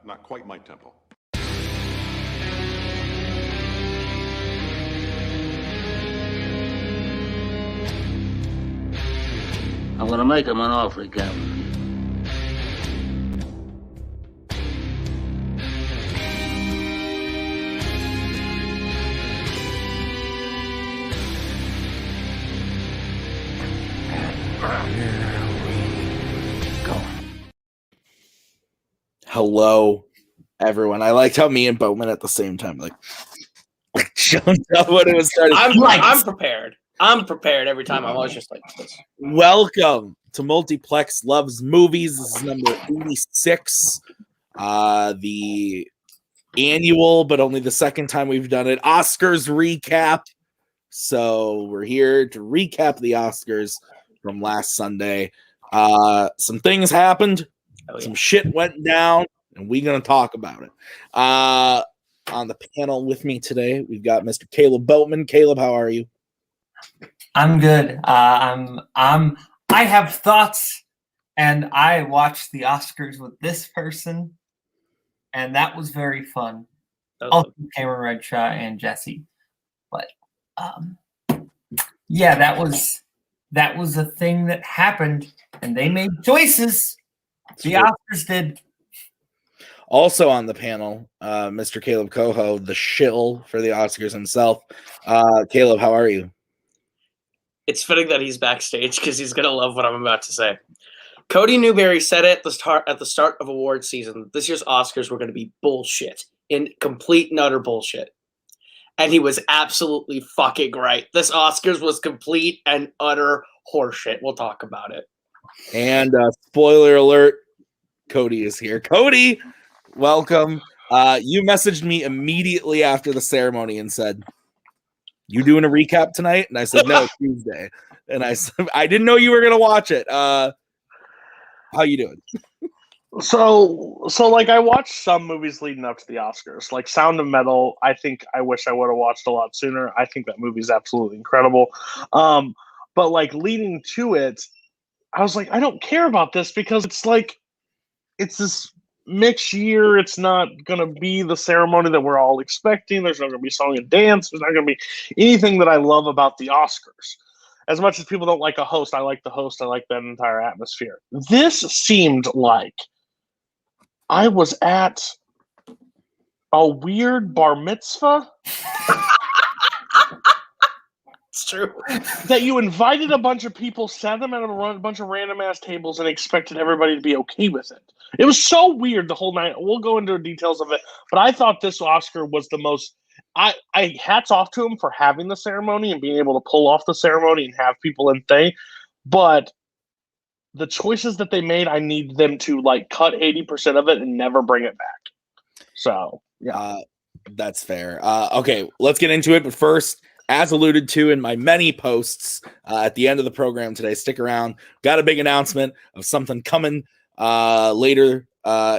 not quite my tempo. I'm gonna make him an offer he can't refuse. Hello, everyone. I liked how me and Boatman at the same time like jumped up when it was starting. I'm prepared. I'm prepared every time. I'm always just like this. Welcome to Multiplex Loves Movies. This is number 86. The annual, but only the second time we've done it, Oscars recap. So we're here to recap the Oscars from last Sunday. Some things happened. Some shit went down, and we're going to talk about it. On the panel with me today, we've got Mr. Kaleb Boatman. Kaleb, how are you? I'm good. I have thoughts, and I watched the Oscars with this person, and that was very fun. Also, Cameron Redshaw and Jesse. But yeah, that was a thing that happened, and they made choices. The Oscars did. Also on the panel, Mr. Kaleb Koho, the shill for the Oscars himself. Kaleb, how are you? It's fitting that he's backstage because he's gonna love what I'm about to say. Cody Newberry said it at the start of award season. This year's Oscars were going to be bullshit, in complete and utter bullshit, and he was absolutely fucking right. This Oscars was complete and utter horseshit. We'll talk about it. And spoiler alert, Cody is here. Cody, welcome. You messaged me immediately after the ceremony and said, "You doing a recap tonight?" And I said, "No, Tuesday." And I said, "I didn't know you were gonna watch it." How you doing? So like I watched some movies leading up to the Oscars, like Sound of Metal. I wish I would have watched a lot sooner. I think that movie's absolutely incredible. But like leading to it, I was like, I don't care about this because it's like, it's this mixed year. It's not going to be the ceremony that we're all expecting. There's not going to be song and dance. There's not going to be anything that I love about the Oscars. As much as people don't like a host, I like the host. I like that entire atmosphere. This seemed like I was at a weird bar mitzvah. It's true. That you invited a bunch of people, sat them at a bunch of random ass tables, and expected everybody to be okay with it. It was so weird the whole night. We'll go into the details of it, but I thought this Oscar was the most. I hats off to him for having the ceremony and being able to pull off the ceremony and have people in thing. But the choices that they made, I need them to like cut 80% of it and never bring it back. So yeah, that's fair. Okay, let's get into it. But first, as alluded to in my many posts at the end of the program today, stick around. Got a big announcement of something coming later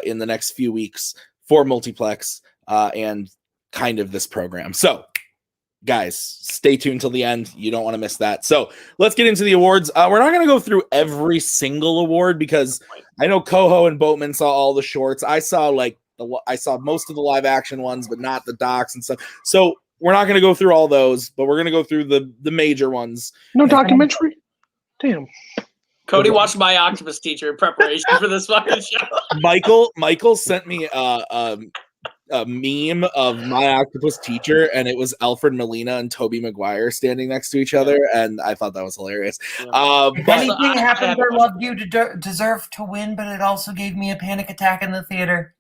in the next few weeks for Multiplex and kind of this program. So, guys, stay tuned till the end. You don't want to miss that. So let's get into the awards. We're not going to go through every single award because I know Koho and Boatman saw all the shorts. I saw most of the live action ones, but not the docs and stuff. So we're not going to go through all those, but we're going to go through the major ones. No documentary? Damn. Cody watched My Octopus Teacher in preparation for this fucking show. Michael sent me a meme of My Octopus Teacher, and it was Alfred Molina and Tobey Maguire standing next to each other, and I thought that was hilarious. If anything happened, I loved you deserve to win, but it also gave me a panic attack in the theater.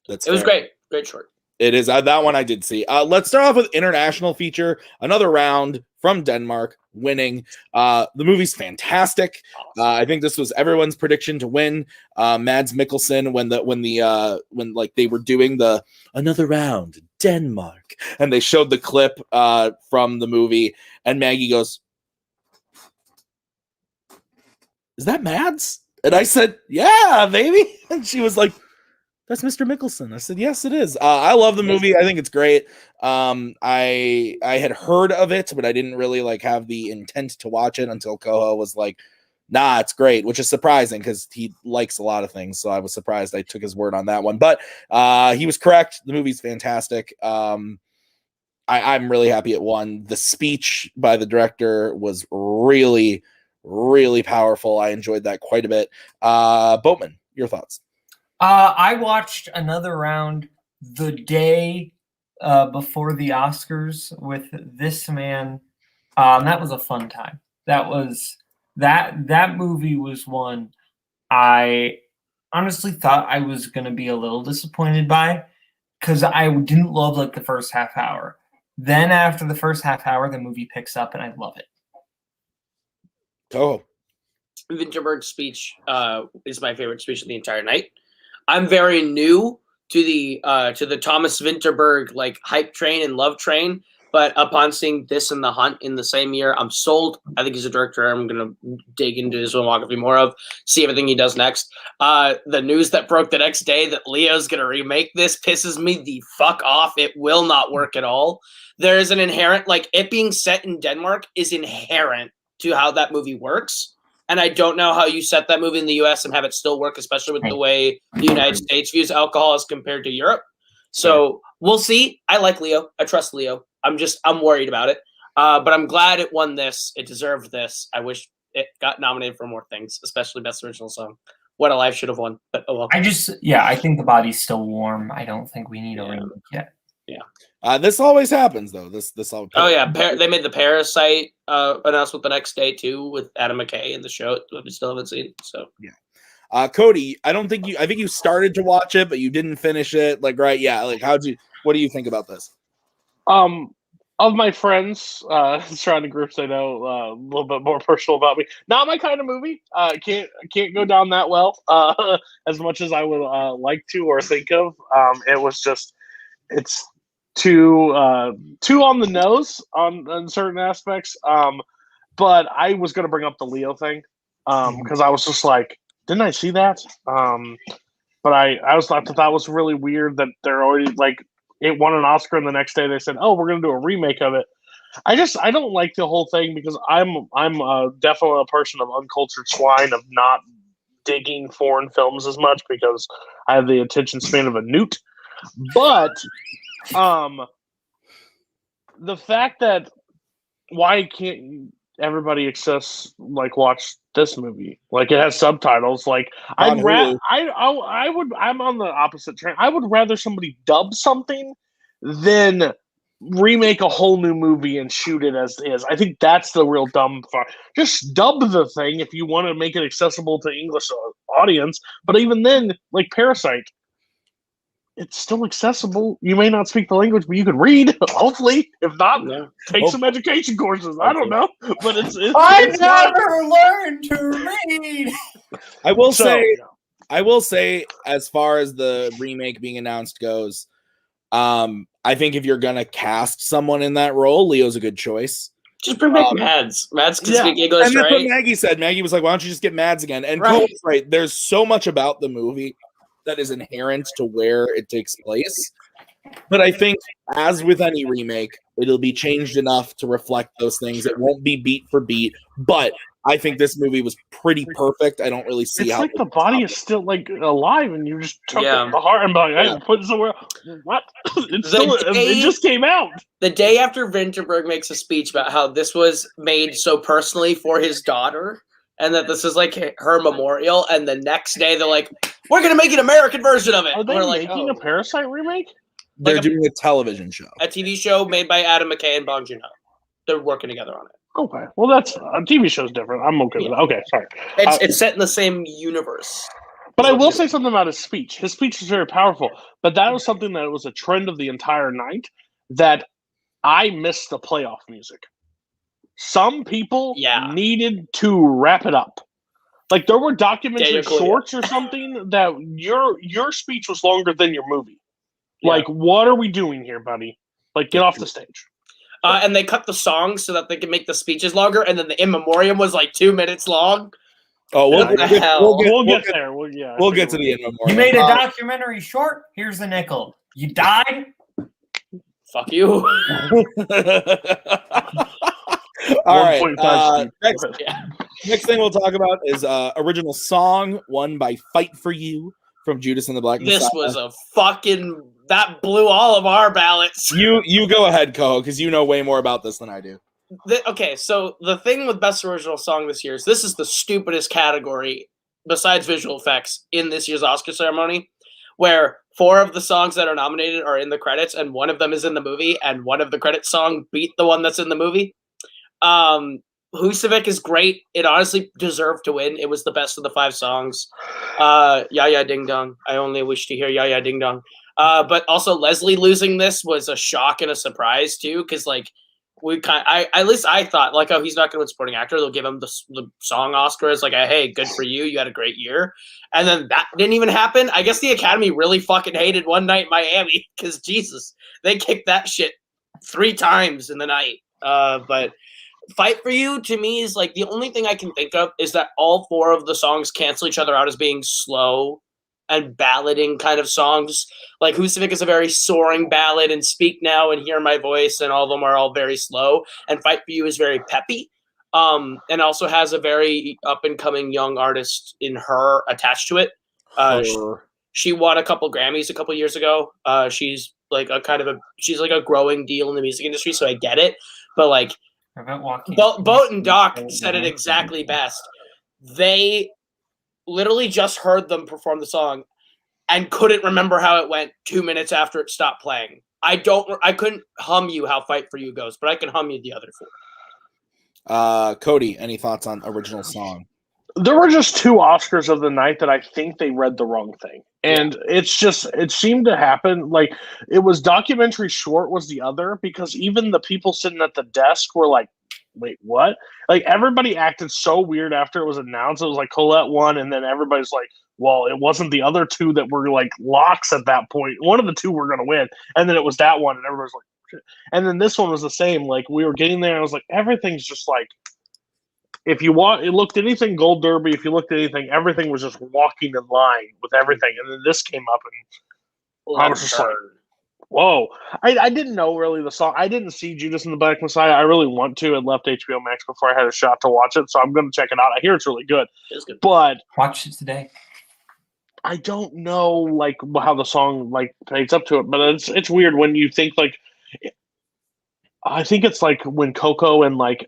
It was great. Great short. It is. That one I did see. Let's start off with international feature. Another round from Denmark, winning. The movie's fantastic. I think this was everyone's prediction to win. Mads Mikkelsen when they were doing the another round Denmark, and they showed the clip from the movie, and Maggie goes, "Is that Mads?" And I said, "Yeah, baby." And she was like, "That's Mr. Mikkelsen." I said, "Yes, it is." I love the movie. I think it's great. I had heard of it, but I didn't really have the intent to watch it until Koho was like, nah, it's great, which is surprising because he likes a lot of things. So I was surprised I took his word on that one. But he was correct. The movie's fantastic. I'm really happy it won. The speech by the director was really, really powerful. I enjoyed that quite a bit. Boatman, your thoughts? I watched another round the day before the Oscars with this man. That was a fun time. That movie was one I honestly thought I was going to be a little disappointed by because I didn't love like the first half hour. Then after the first half hour, the movie picks up and I love it. Oh, Vinterberg's speech is my favorite speech of the entire night. I'm very new to the Thomas Vinterberg like hype train and love train, but upon seeing this and The Hunt in the same year, I'm sold. I think he's a director I'm gonna dig into his filmography more of, see everything he does next. The news that broke the next day that Leo's gonna remake this pisses me the fuck off. It will not work at all. There is an inherent like it being set in Denmark is inherent to how that movie works. And I don't know how you set that movie in the U.S. and have it still work, especially with the way the United States views alcohol as compared to Europe. So we'll see. I like Leo. I trust Leo. I'm worried about it. But I'm glad it won this. It deserved this. I wish it got nominated for more things, especially Best Original Song. What a Life should have won. But oh well. I think the body's still warm. I don't think we need a remake yet. Yeah. This always happens though. This all. Oh yeah, they made the Parasite announcement the next day too with Adam McKay in the show. We still haven't seen. So yeah. Cody, I think you started to watch it, but you didn't finish it. Like right? Yeah. Like what do you think about this? Of my friends, surrounding groups, I know a little bit more personal about me. Not my kind of movie. Can't go down that well as much as I would like to or think of. It was just it's too on the nose on certain aspects. But I was going to bring up the Leo thing because I was just like, didn't I see that? But I thought that was really weird that they're already like it won an Oscar and the next day they said, oh, we're going to do a remake of it. I don't like the whole thing because I'm definitely a person of uncultured swine of not digging foreign films as much because I have the attention span of a newt. But the fact that why can't everybody watch this movie? Like it has subtitles. Like I'm on the opposite train. I would rather somebody dub something than remake a whole new movie and shoot it as is. I think that's the real dumb part. Just dub the thing if you want to make it accessible to English audience. But even then, like Parasite, it's still accessible. You may not speak the language, but you can read. Hopefully, if not, take some education courses. I don't know, but it's I never learned to read. I will say, as far as the remake being announced goes, I think if you're gonna cast someone in that role, Leo's a good choice. Just bring back Mads. Mads can speak English, and that's right? what Maggie said. Maggie was like, "Why don't you just get Mads again?" And Cole's right. There's so much about the movie that is inherent to where it takes place. But I think, as with any remake, it'll be changed enough to reflect those things. It won't be beat for beat, but I think this movie was pretty perfect. I don't really see how. It's like the body is still like alive, and you just took the heart and like, hey, put it somewhere. What? It just came out. The day after Vinterberg makes a speech about how this was made so personally for his daughter, and that this is like her memorial, and the next day they're like, we're going to make an American version of it. Are they we're making a Parasite remake? They're doing a television show. A TV show made by Adam McKay and Bong Joon-ho. They're working together on it. Okay. Well, that's a TV show's different. I'm okay with that. Okay, sorry. It's set in the same universe. But I will say something about his speech. His speech was very powerful, but that was something that was a trend of the entire night that I missed the playoff music. Some people needed to wrap it up. Like there were documentary shorts or something that your speech was longer than your movie. Yeah. Like, what are we doing here, buddy? Like, get off the stage. And they cut the songs so that they could make the speeches longer, and then the in memoriam was like 2 minutes long. Oh, we'll get there. We'll get to the in memoriam. You made a documentary short. Here's the nickel. You died. Fuck you. All right. 1.5 Next thing we'll talk about is original song won by "Fight for You" from Judas and the Black Messiah. This was a fucking that blew all of our ballots. You go ahead, Koho, because you know way more about this than I do. Okay, so the thing with Best Original Song this year is this is the stupidest category besides visual effects in this year's Oscar ceremony, where 4 of the songs that are nominated are in the credits, and 1 of them is in the movie, and one of the credits song beat the one that's in the movie. Husavik is great. It honestly deserved to win. It was the best of the 5 songs. Ya Ya Ding Dong. I only wish to hear Ya Ya Ding Dong. But also Leslie losing this was a shock and a surprise too, because like at least I thought like, oh, he's not going to win supporting actor. They'll give him the song Oscar as like, hey, good for you. You had a great year. And then that didn't even happen. I guess the Academy really fucking hated One Night in Miami because Jesus, they kicked that shit 3 times in the night. But Fight for You to me is like the only thing I can think of is that all 4 of the songs cancel each other out as being slow and ballading kind of songs. Like Husavik is a very soaring ballad, and Speak Now and Hear My Voice, and all of them are all very slow. And Fight for You is very peppy, and also has a very up and coming young artist in her attached to it. She won a couple Grammys a couple years ago. She's like she's like a growing deal in the music industry, so I get it. But like, Boat and Doc said it exactly best. They literally just heard them perform the song and couldn't remember how it went 2 minutes after it stopped playing. I couldn't hum you how Fight for You goes, but I can hum you the other 4. Cody, any thoughts on original song? There were just 2 Oscars of the night that I think they read the wrong thing. And it seemed to happen. Like, it was documentary short was the other, because even the people sitting at the desk were like, wait, what? Like, everybody acted so weird after it was announced. It was like Colette won, and then everybody's like, well, it wasn't the other 2 that were like locks at that point. One of the 2 were going to win, and then it was that one, and everybody's like, shit. And then this one was the same. Like, we were getting there, and I was like, everything's just like, if you want, it looked anything Gold Derby. If you looked at anything, everything was just walking in line with everything. And then this came up, and I was just like, whoa. I didn't know really the song. I didn't see Judas and the Black Messiah. I really want to. It left HBO Max before I had a shot to watch it, so I'm going to check it out. I hear it's really good. It's good. But watch it today. I don't know like how the song like plays up to it, but it's weird when you think like. I think it's like when Coco and like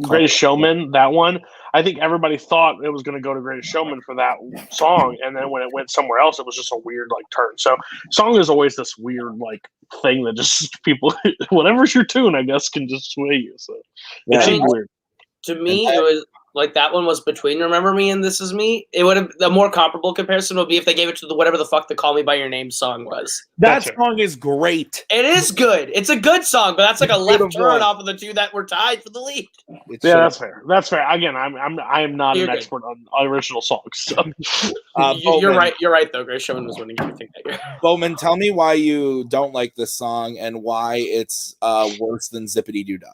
Greatest Showman, that one. I think everybody thought it was going to go to Greatest Showman for that song, and then when it went somewhere else, it was just a weird like turn. So, song is always this weird like thing that just people, whatever's your tune, I guess, can just sway you. So it's weird. To me, it was like that one was between Remember Me and This Is Me. It would have the more comparable comparison would be if they gave it to the whatever the fuck the Call Me by Your Name song was. That song is great. It is good. It's a good song, but that's like a left turn off of the 2 that were tied for the lead. That's fair. That's fair. Again, I am not an expert on original songs. So. You're right. You're right though. Grace Showman was winning everything that year. Boatman, tell me why you don't like this song and why it's worse than Zippity Doo Dah.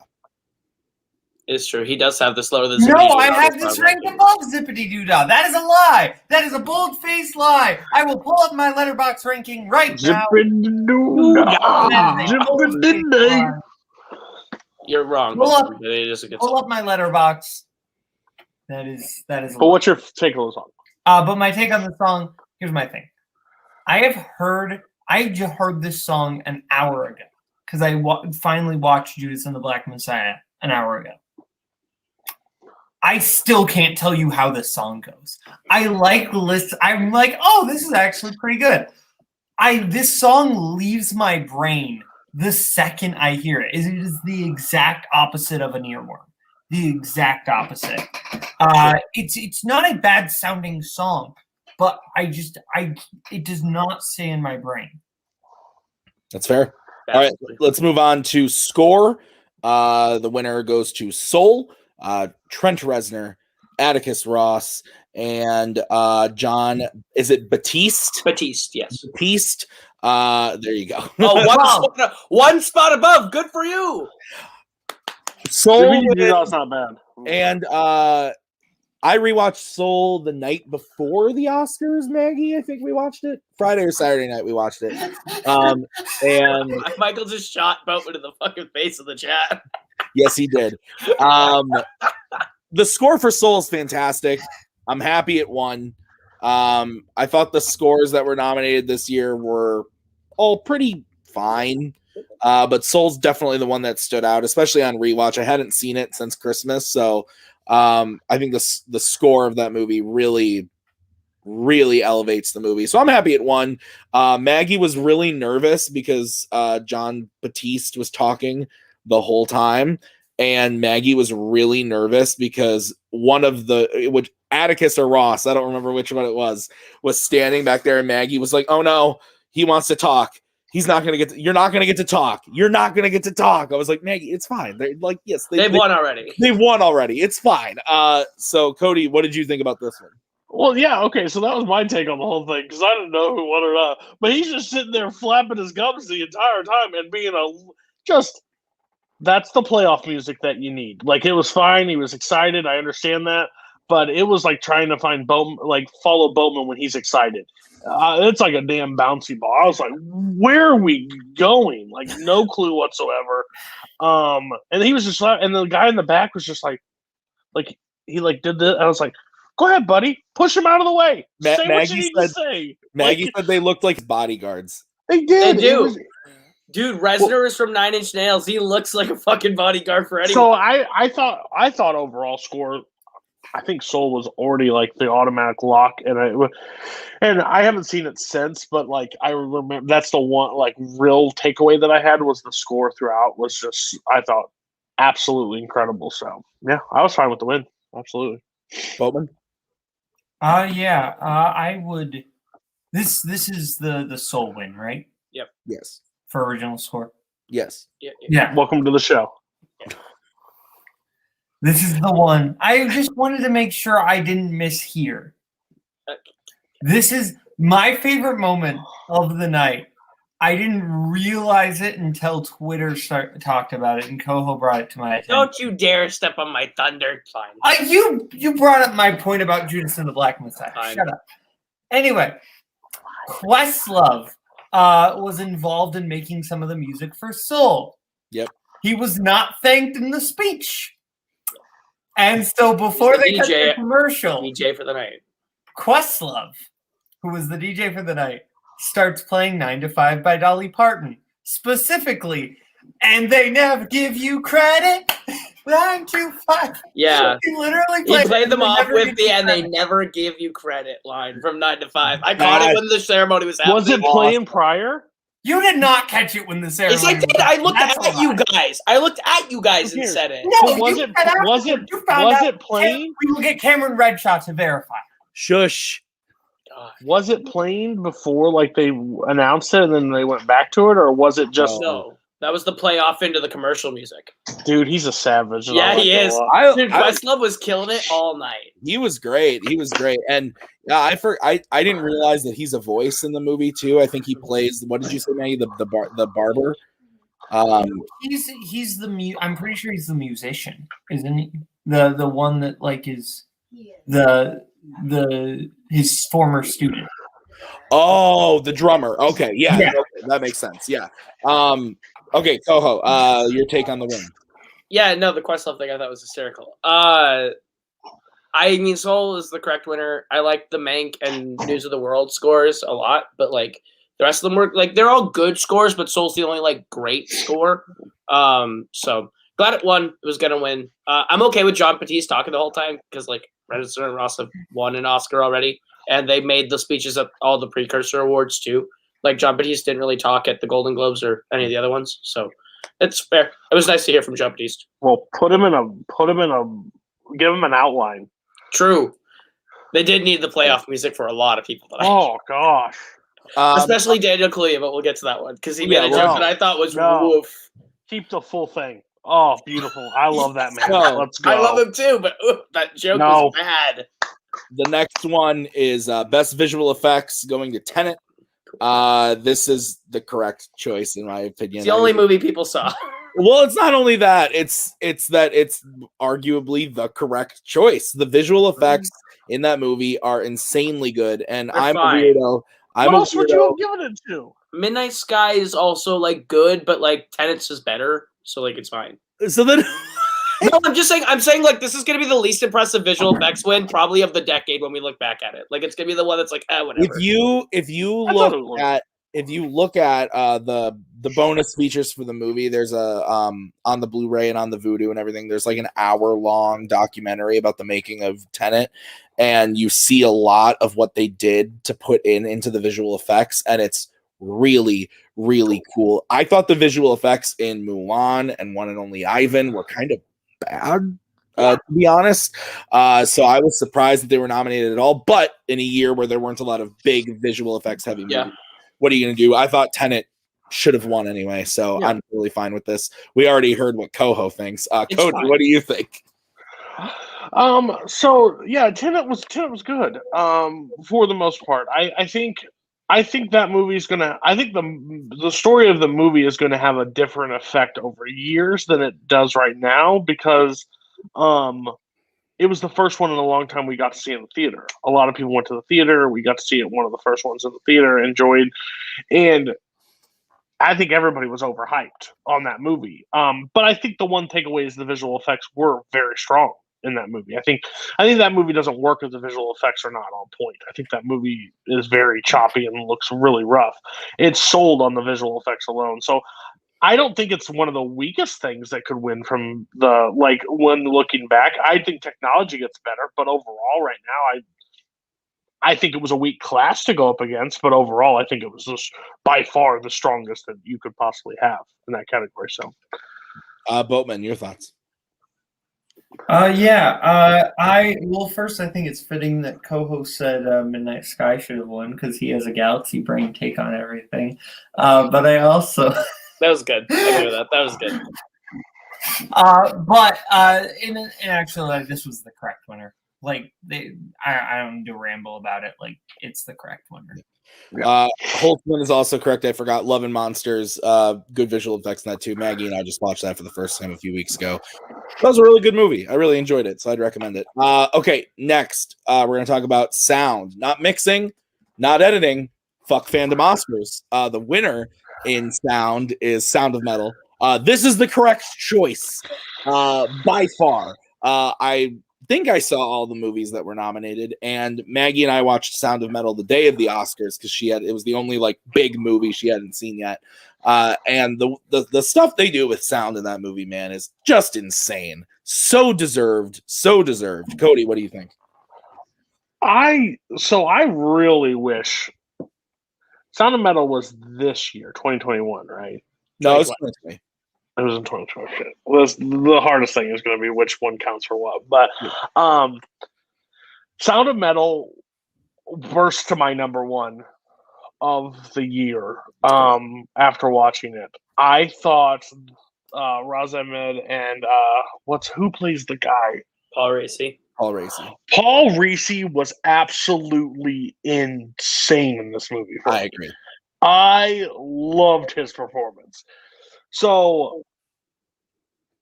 It's true. He does have this lower than Zippity Doo Dah. No, I have this ranked above Zippity Doo Dah. That is a lie. That is a bold-faced lie. I will pull up my letterbox ranking right now. Zippity Doo Dah. Zippity Dah. You're wrong. Pull up my letterbox. That is. But what's your take on the song? But my take on the song. Here's my thing. I just heard this song an hour ago because I finally watched Judas and the Black Messiah an hour ago. I still can't tell you how this song goes. I'm like, oh, this is actually pretty good. This song leaves my brain the second I hear it. It is the exact opposite of an earworm. The exact opposite. It's not a bad sounding song, but it does not stay in my brain. That's fair. All right, let's move on to score. The winner goes to Soul. Trent Reznor, Atticus Ross, and John. Is it Batiste? Batiste, yes. Batiste. There you go. Oh, one spot above. Good for you. Soul. That's not bad. And I rewatched Soul the night before the Oscars, Maggie. I think we watched it. Friday or Saturday night we watched it. And Michael just shot Boatman in the fucking face of the chat. yes, he did. The score for Soul is fantastic. I'm happy it won. I thought the scores that were nominated this year were all pretty fine. But Soul's definitely the one that stood out, especially on rewatch. I hadn't seen it since Christmas, so I think the score of that movie really elevates the movie. So I'm happy it won. Maggie was really nervous because John Batiste was talking the whole time, and Maggie was really nervous because one of which Atticus or Ross, I don't remember which one it was standing back there, and Maggie was like, "Oh no, he wants to talk. He's not going to get you're not going to get to talk. You're not going to get to talk." I was like, Maggie, it's fine. They're like, yes, they've won already. They've won already. It's fine. So Cody, what did you think about this one? Well, yeah, okay, so that was my take on the whole thing, because I didn't know who won or not. But he's just sitting there flapping his gums the entire time and being that's the playoff music that you need. Like, it was fine. He was excited. I understand that. But it was like trying to find Boatman, like follow Boatman when he's excited. It's like a damn bouncy ball. I was like, where are we going? Like, no clue whatsoever. And he was just, and the guy in the back was just like he like did this. I was like, go ahead, buddy, push him out of the way. Say what you need to say. Maggie said they looked like bodyguards. They did. They do. Dude, Reznor is from Nine Inch Nails. He looks like a fucking bodyguard for anyone. So I thought overall score, I think Soul was already like the automatic lock, and I haven't seen it since, but like I remember that's the one like real takeaway that I had was the score throughout was just, I thought, absolutely incredible. So yeah, I was fine with the win. Absolutely. Boatman? Yeah. I would. This is the Soul win, right? Yep. Yes. For original score. Yes. Yeah. Welcome to the show. This is the one. I just wanted to make sure I didn't mishear. This is my favorite moment of the night. I didn't realize it until Twitter talked about it, and Koho brought it to my attention. Don't you dare step on my thunder. Fine. You brought up my point about Judas and the Black Messiah. Fine. Shut up. Anyway, Questlove was involved in making some of the music for Soul. Yep. He was not thanked in the speech. And so before they cut the commercial, DJ for the night, Questlove, who was the DJ for the night, starts playing 9 to 5 by Dolly Parton. Specifically, and they never give you credit. 9 to 5. Yeah. He literally played them off with the and they never give you credit line from 9 to 5. I caught it when the ceremony was happening. Was it playing prior? You did not catch it when the ceremony Yes, I did. I looked at you guys. I looked at you guys and said it. No, was it playing? We will get Cameron Redshaw to verify. Shush. God. Was it playing before, like they announced it and then they went back to it, or was it just no? That was the playoff into the commercial music. Dude, he's a savage. Yeah, he is. Dude, Questlove was killing it all night. He was great. And I didn't realize that he's a voice in the movie too. I think he plays. What did you say, Maggie? The barber. He's the I'm pretty sure he's the musician, isn't he? The one that like is his former student. Oh, the drummer. Okay, yeah. Okay, that makes sense. Yeah. Okay, Koho, your take on the win. Yeah, no, the Questlove thing I thought was hysterical. I mean, Soul is the correct winner. I like the Mank and News of the World scores a lot, but like the rest of them were like they're all good scores, but Soul's the only like great score. So glad it won. It was gonna win. I'm okay with John Batiste talking the whole time because like Reznor and Ross have won an Oscar already, and they made the speeches at all the precursor awards too. Like John Batiste didn't really talk at the Golden Globes or any of the other ones, so it's fair. It was nice to hear from John Batiste. Well, give him an outline. True, they did need the playoff music for a lot of people. Oh gosh, especially Daniel Kaluuya, but we'll get to that one because he made a joke that I thought was woof. Keep the full thing. Oh, beautiful! I love that man. Let's go. I love him too, but that joke was bad. The next one is best visual effects going to Tenet. This is the correct choice in my opinion. It's the only movie people saw. Well, it's not only that; it's that it's arguably the correct choice. The visual effects in that movie are insanely good, and They're I'm fine. a weirdo. I'm What a else would you weirdo. have given it to? Midnight Sky is also like good, but like Tenet's is better, so like it's fine. So then, No, I'm saying like this is gonna be the least impressive visual effects win probably of the decade when we look back at it. Like it's gonna be the one that's like, whatever. if you I thought it was- look at the bonus features for the movie, there's a on the Blu-ray and on the Vudu and everything, there's like an hour-long documentary about the making of Tenet, and you see a lot of what they did to put into the visual effects, and it's really, really cool. I thought the visual effects in Mulan and One and Only Ivan were kind of bad, to be honest. So I was surprised that they were nominated at all. But in a year where there weren't a lot of big visual effects heavy movies, what are you going to do? I thought Tenet should have won anyway, so I'm really fine with this. We already heard what Koho thinks. Cody, what do you think? So yeah, Tenet was good. For the most part, I think that movie's gonna. I think the story of the movie is going to have a different effect over years than it does right now because, it was the first one in a long time we got to see in the theater. A lot of people went to the theater. We got to see it one of the first ones in the theater, enjoyed, and I think everybody was overhyped on that movie. But I think the one takeaway is the visual effects were very strong in that movie. I think that movie doesn't work if the visual effects are not on point. I think that movie is very choppy and looks really rough. It's sold on the visual effects alone. So I don't think it's one of the weakest things that could win from the, like, when looking back. I think technology gets better, but overall right now I think it was a weak class to go up against, but overall I think it was just by far the strongest that you could possibly have in that category. So Boatman, your thoughts? First I think it's fitting that Koho said Midnight Sky should have won because he has a galaxy brain take on everything. But I also That was good. I agree with that. That was good. In actually, like, this was the correct winner. Like I don't need to ramble about it. Like it's the correct winner. Holtzman is also correct. I forgot Love and Monsters. Good visual effects in that too. Maggie and I just watched that for the first time a few weeks ago. That was a really good movie. I really enjoyed it, so I'd recommend it. Okay, next we're going to talk about sound, not mixing, not editing. Fuck Fandom Oscars. The winner in sound is Sound of Metal. This is the correct choice by far. I think I saw all the movies that were nominated, and Maggie and I watched Sound of Metal the day of the Oscars because it was the only like big movie she hadn't seen yet. And the stuff they do with sound in that movie, man, is just insane. So deserved. Cody, what do you think? I really wish Sound of Metal was this year, 2021, right? No, it's 2020. It was in 2020. Shit. Well, the hardest thing is going to be which one counts for what. But Sound of Metal burst to my number one of the year after watching it. I thought Raz Ahmed and who plays the guy? Paul Raci. Paul Raci was absolutely insane in this movie. I agree. I loved his performance. So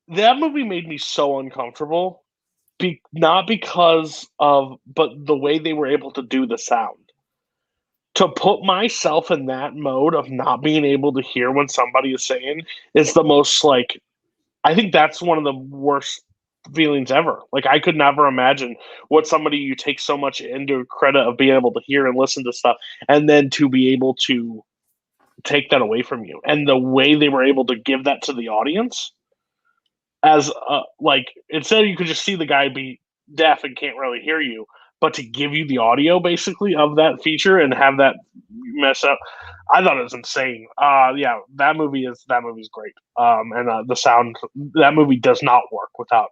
that movie made me so uncomfortable, not because of, but the way they were able to do the sound. To put myself in that mode of not being able to hear when somebody is saying is the most, like, I think that's one of the worst feelings ever. Like, I could never imagine what somebody you take so much into credit of being able to hear and listen to stuff, and then to be able to take that away from you. And the way they were able to give that to the audience as like, instead you could just see the guy be deaf and can't really hear you, but to give you the audio basically of that feature and have that mess up, I thought it was insane. Yeah, that movie's great. And the sound, that movie does not work without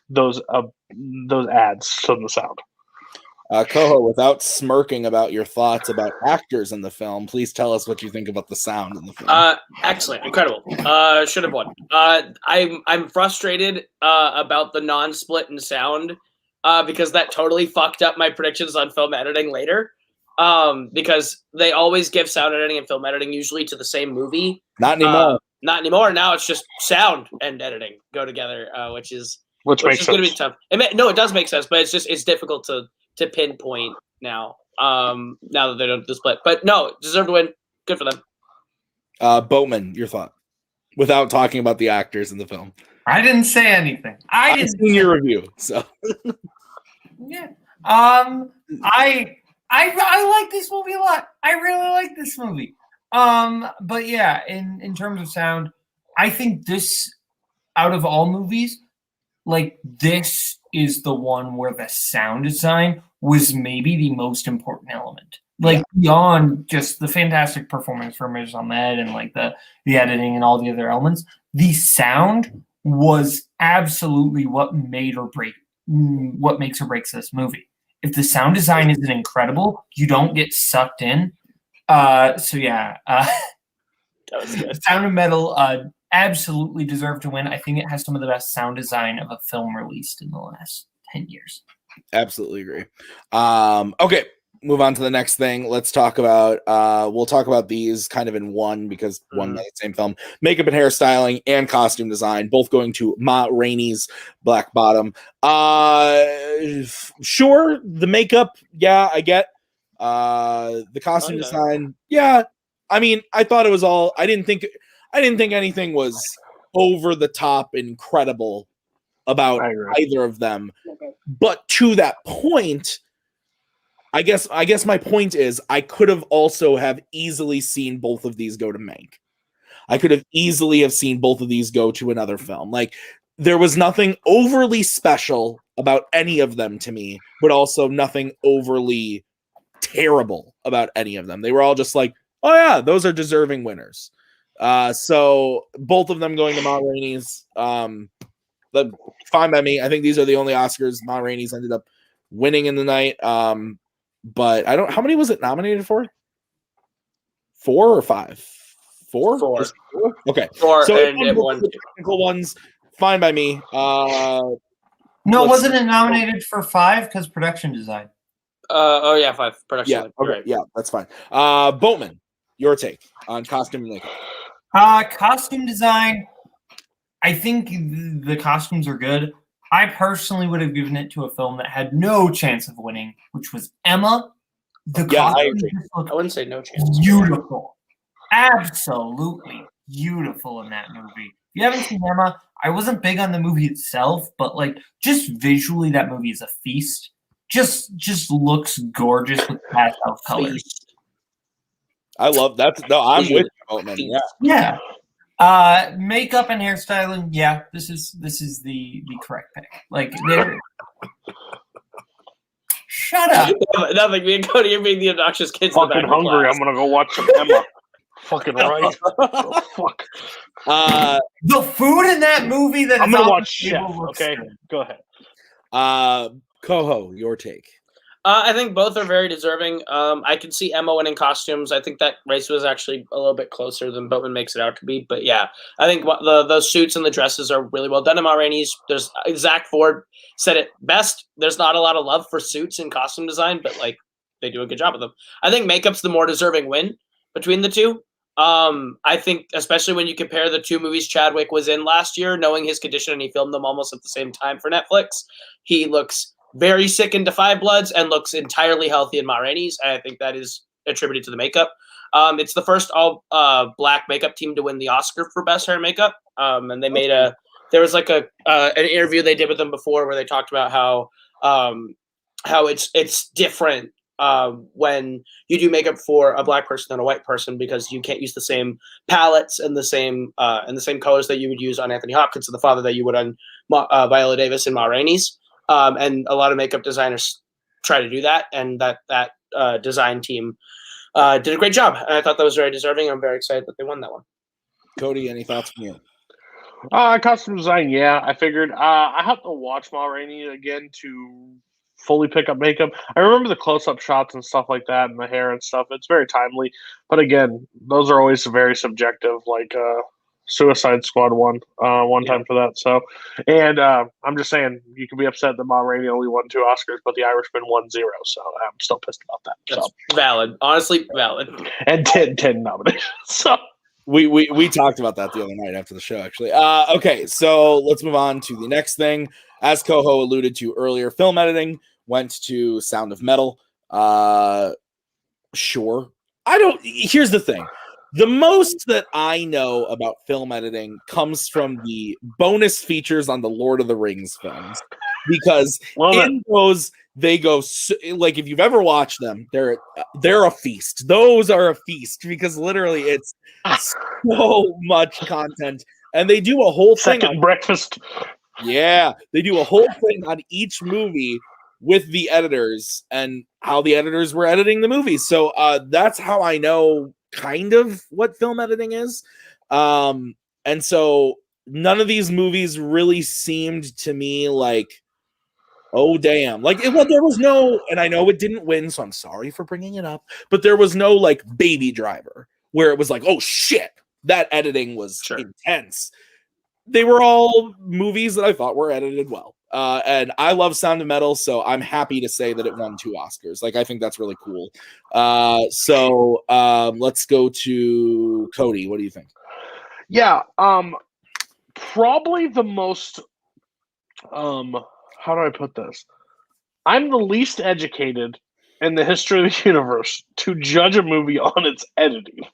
those ads to the sound. Koho, without smirking about your thoughts about actors in the film, please tell us what you think about the sound in the film. Excellent, incredible. Should have won. I'm frustrated about the non-split in sound because that totally fucked up my predictions on film editing later. because they always give sound editing and film editing usually to the same movie. Not anymore. Not anymore. Now it's just sound and editing go together, which is going to be tough. It does make sense, but it's difficult to pinpoint now. Now that they don't do the split, but no, deserve to win. Good for them. Boatman, your thought, without talking about the actors in the film. I didn't say anything. I didn't seen your review, so yeah. I like this movie a lot. I really like this movie. But yeah, in terms of sound, I think this, out of all movies, like this is the one where the sound design was maybe the most important element. Like beyond just the fantastic performance from Riz Ahmed and like the editing and all the other elements, the sound was absolutely what makes or breaks this movie. If the sound design isn't incredible, you don't get sucked in. So yeah, Sound of Metal absolutely deserved to win. I think it has some of the best sound design of a film released in the last 10 years. Absolutely agree. Okay, move on to the next thing. Let's talk about we'll talk about these kind of in one because one the same film. Makeup and hairstyling and costume design, both going to Ma Rainey's Black Bottom. Sure, the makeup, yeah, I get. The costume design, yeah. I mean, I thought it was all I didn't think anything was over the top incredible about either of them. But to that point, I guess my point is I could have also have easily seen both of these go to Mank. I could have easily have seen both of these go to another film. Like there was nothing overly special about any of them to me, but also nothing overly terrible about any of them. They were all just like, oh yeah, those are deserving winners. So both of them going to Ma Rainey's, fine by me. I think these are the only Oscars Ma Rainey's ended up winning in the night. But I don't. How many was it nominated for? 4 or 5? 4. 4. Okay. 4 so and one. The technical ones, fine by me. No, wasn't it nominated for 5 because production design? 5 production. Yeah. Okay. Right. Yeah, that's fine. Boatman, your take on costume and makeup. Costume design. I think the costumes are good. I personally would have given it to a film that had no chance of winning, which was Emma. I agree. I wouldn't say no chance. Beautiful. Absolutely beautiful in that movie. If you haven't seen Emma, I wasn't big on the movie itself, but like just visually that movie is a feast. Just looks gorgeous with pastel colors. I love that. No, I'm with Boatman. Yeah. Makeup and hairstyling, yeah, this is the correct pick. Like, shut up. Nothing. Me and Cody are being the obnoxious kids. Fucking hungry. I'm gonna go watch some Emma. Fucking right. Oh, fuck. The food in that movie that I'm gonna watch Chef. Okay, go ahead. Koho, your take. I think both are very deserving. I can see Emma winning costumes. I think that race was actually a little bit closer than Boatman makes it out to be. But yeah, I think the suits and the dresses are really well done in Ma Rainey's. There's Zach Ford said it best. There's not a lot of love for suits and costume design, but like they do a good job of them. I think makeup's the more deserving win between the two. I think especially when you compare the two movies Chadwick was in last year, knowing his condition, and he filmed them almost at the same time for Netflix. He looks very sick in Defy Bloods and looks entirely healthy in Ma Rainey's. And I think that is attributed to the makeup. It's the first all black makeup team to win the Oscar for best hair and makeup. And they made there was like an interview they did with them before where they talked about how it's different when you do makeup for a black person than a white person, because you can't use the same palettes and the same colors that you would use on Anthony Hopkins and the father that you would on Viola Davis and Ma Rainey's. And a lot of makeup designers try to do that, and that design team did a great job. And I thought that was very deserving. I'm very excited that they won that one. Cody, any thoughts from you? Costume design, yeah. I figured I have to watch Ma Rainey again to fully pick up makeup. I remember the close-up shots and stuff like that, and the hair and stuff. It's very timely, but again, those are always very subjective. Like Suicide Squad won one time for that. So, and I'm just saying, you can be upset that Ma Rainey only won 2 Oscars, but The Irishman won 0. So I'm still pissed about that. That's valid. Honestly, valid. And 10 nominations. So we talked about that the other night after the show, actually. Okay, so let's move on to the next thing. As Koho alluded to earlier, film editing went to Sound of Metal. Sure. Here's the thing. The most that I know about film editing comes from the bonus features on the Lord of the Rings films, because those they go like, if you've ever watched them, they're a feast. Those are a feast because literally it's so much content, and they do a whole thing on breakfast. Yeah, they do a whole thing on each movie with the editors and how the editors were editing the movie. So that's how I know kind of what film editing is. And so none of these movies really seemed to me like, oh damn, like there was no, and I know it didn't win, so I'm sorry for bringing it up, but there was no like Baby Driver where it was like, oh shit, that editing was intense. They were all movies that I thought were edited well. And I love Sound of Metal, so I'm happy to say that it won 2 Oscars. Like, I think that's really cool. So let's go to Cody. What do you think? Yeah, probably the most, how do I put this? I'm the least educated in the history of the universe to judge a movie on its editing.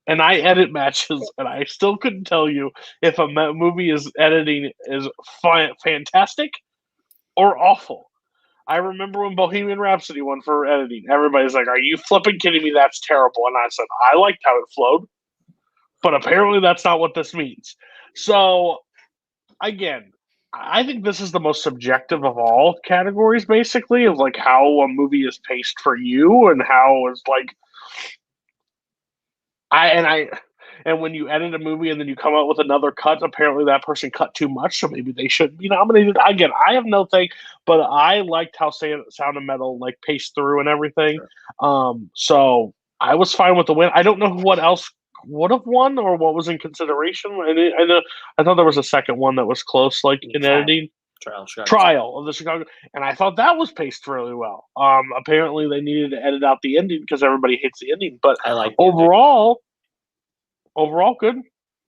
And I edit matches, and I still couldn't tell you if a movie is editing is fantastic or awful. I remember when Bohemian Rhapsody won for editing. Everybody's like, "Are you flipping kidding me? That's terrible." And I said, "I liked how it flowed, but apparently that's not what this means." So, again, I think this is the most subjective of all categories, basically, of like how a movie is paced for you and how it's like. And when you edit a movie and then you come out with another cut, apparently that person cut too much, so maybe they shouldn't be nominated. Again, I have no thing, but I liked how Sound of Metal like paced through and everything. Sure. So I was fine with the win. I don't know what else would have won or what was in consideration. I thought there was a second one that was close, like in editing. Trial of the Chicago, and I thought that was paced really well. Apparently they needed to edit out the ending because everybody hates the ending, but I like overall good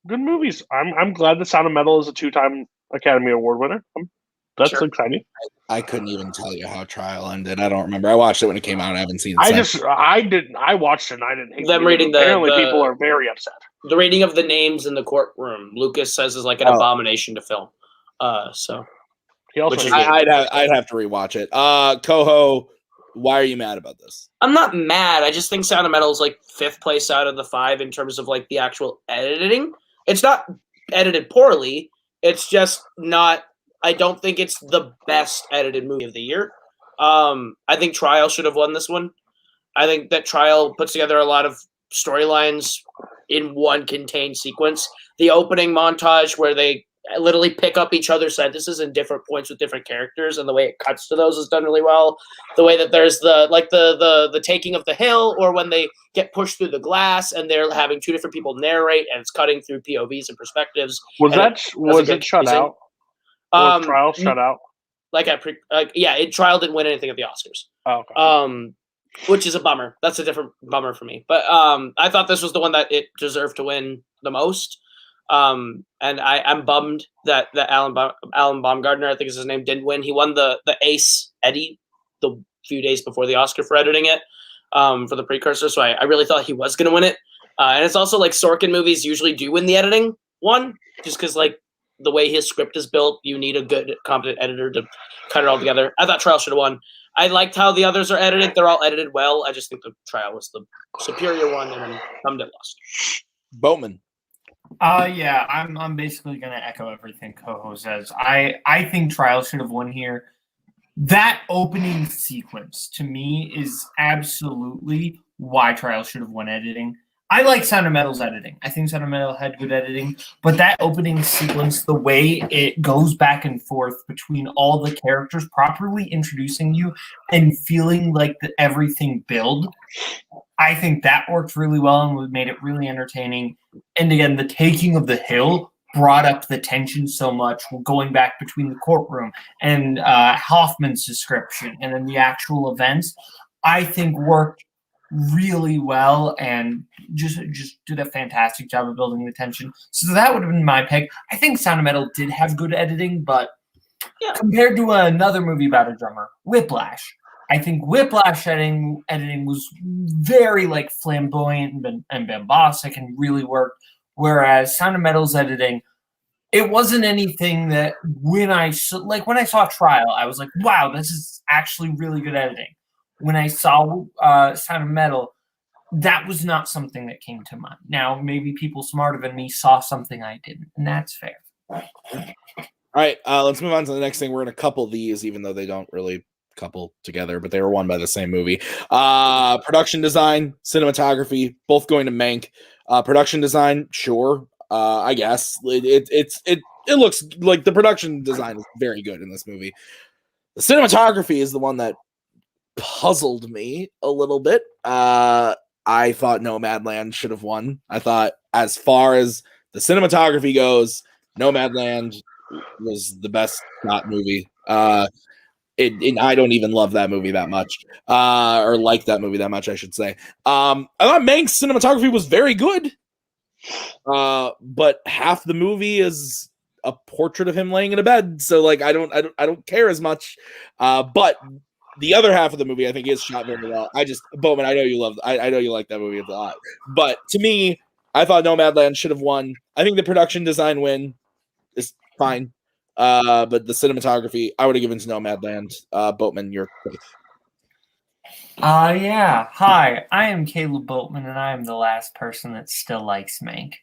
movies. I'm glad the Sound of Metal is a 2-time Academy Award winner. That's exciting. I couldn't even tell you how Trial ended. I don't remember. I watched it when it came out. I haven't seen it. I watched it and I didn't hate them. Apparently people are very upset. The reading of the names in the courtroom, Lucas says, is like an abomination to film. So. I'd have to rewatch it. Koho, why are you mad about this? I'm not mad. I just think Sound of Metal is like 5th place out of the 5 in terms of like the actual editing. It's not edited poorly. It's just not. I don't think it's the best edited movie of the year. I think Trial should have won this one. I think that Trial puts together a lot of storylines in one contained sequence. The opening montage where they literally pick up each other's sentences in different points with different characters, and the way it cuts to those is done really well. The way that there's the taking of the hill, or when they get pushed through the glass and they're having 2 different people narrate and it's cutting through POVs and perspectives. Was it shut out? Was Trial shut out? Trial didn't win anything at the Oscars. Oh, okay. Which is a bummer. That's a different bummer for me. But I thought this was the one that it deserved to win the most. And I'm bummed that Alan Baumgartner, I think is his name, didn't win. He won the Ace Eddie the few days before the Oscar for editing it, for the precursor. So I really thought he was going to win it. And it's also like Sorkin movies usually do win the editing one, just because like the way his script is built, you need a good, competent editor to cut it all together. I thought Trial should have won. I liked how the others are edited. They're all edited well. I just think the Trial was the superior one, and then some did lost. Boatman. Yeah, I'm basically going to echo everything Koho says. I think Trial should have won here. That opening sequence, to me, is absolutely why Trial should have won editing. I like Sound of Metal's editing. I think Sound of Metal had good editing, but that opening sequence, the way it goes back and forth between all the characters, properly introducing you and feeling like everything build, I think that worked really well and made it really entertaining. And again, the taking of the hill brought up the tension so much, going back between the courtroom and Hoffman's description and then the actual events, I think worked really well and just did a fantastic job of building the tension. So that would have been my pick. I think Sound of Metal did have good editing, but compared to another movie about a drummer, Whiplash, I think Whiplash editing was very like flamboyant and bombastic and really worked. Whereas Sound of Metal's editing, it wasn't anything that when I saw Trial, I was like, wow, this is actually really good editing. When I saw Sound of Metal, that was not something that came to mind. Now, maybe people smarter than me saw something I didn't, and that's fair. All right, let's move on to the next thing. We're going to couple these, even though they don't really couple together, but they were won by the same movie. Production design, cinematography, both going to Mank. Production design, sure, I guess. It looks like the production design is very good in this movie. The cinematography is the one that puzzled me a little bit. I thought Nomadland should have won. I thought as far as the cinematography goes, Nomadland was the best shot movie. I don't even love that movie that much, or like that movie that much, I should say. I thought Mank's cinematography was very good, but half the movie is a portrait of him laying in a bed, so like I don't care as much. But the other half of the movie, I think, is shot very well. Boatman, I know you like that movie a lot, but to me, I thought Nomadland should have won. I think the production design win is fine. But the cinematography, I would have given to Nomadland. Boatman, your pick. Yeah. Hi, I am Kaleb Boatman, and I am the last person that still likes Mank.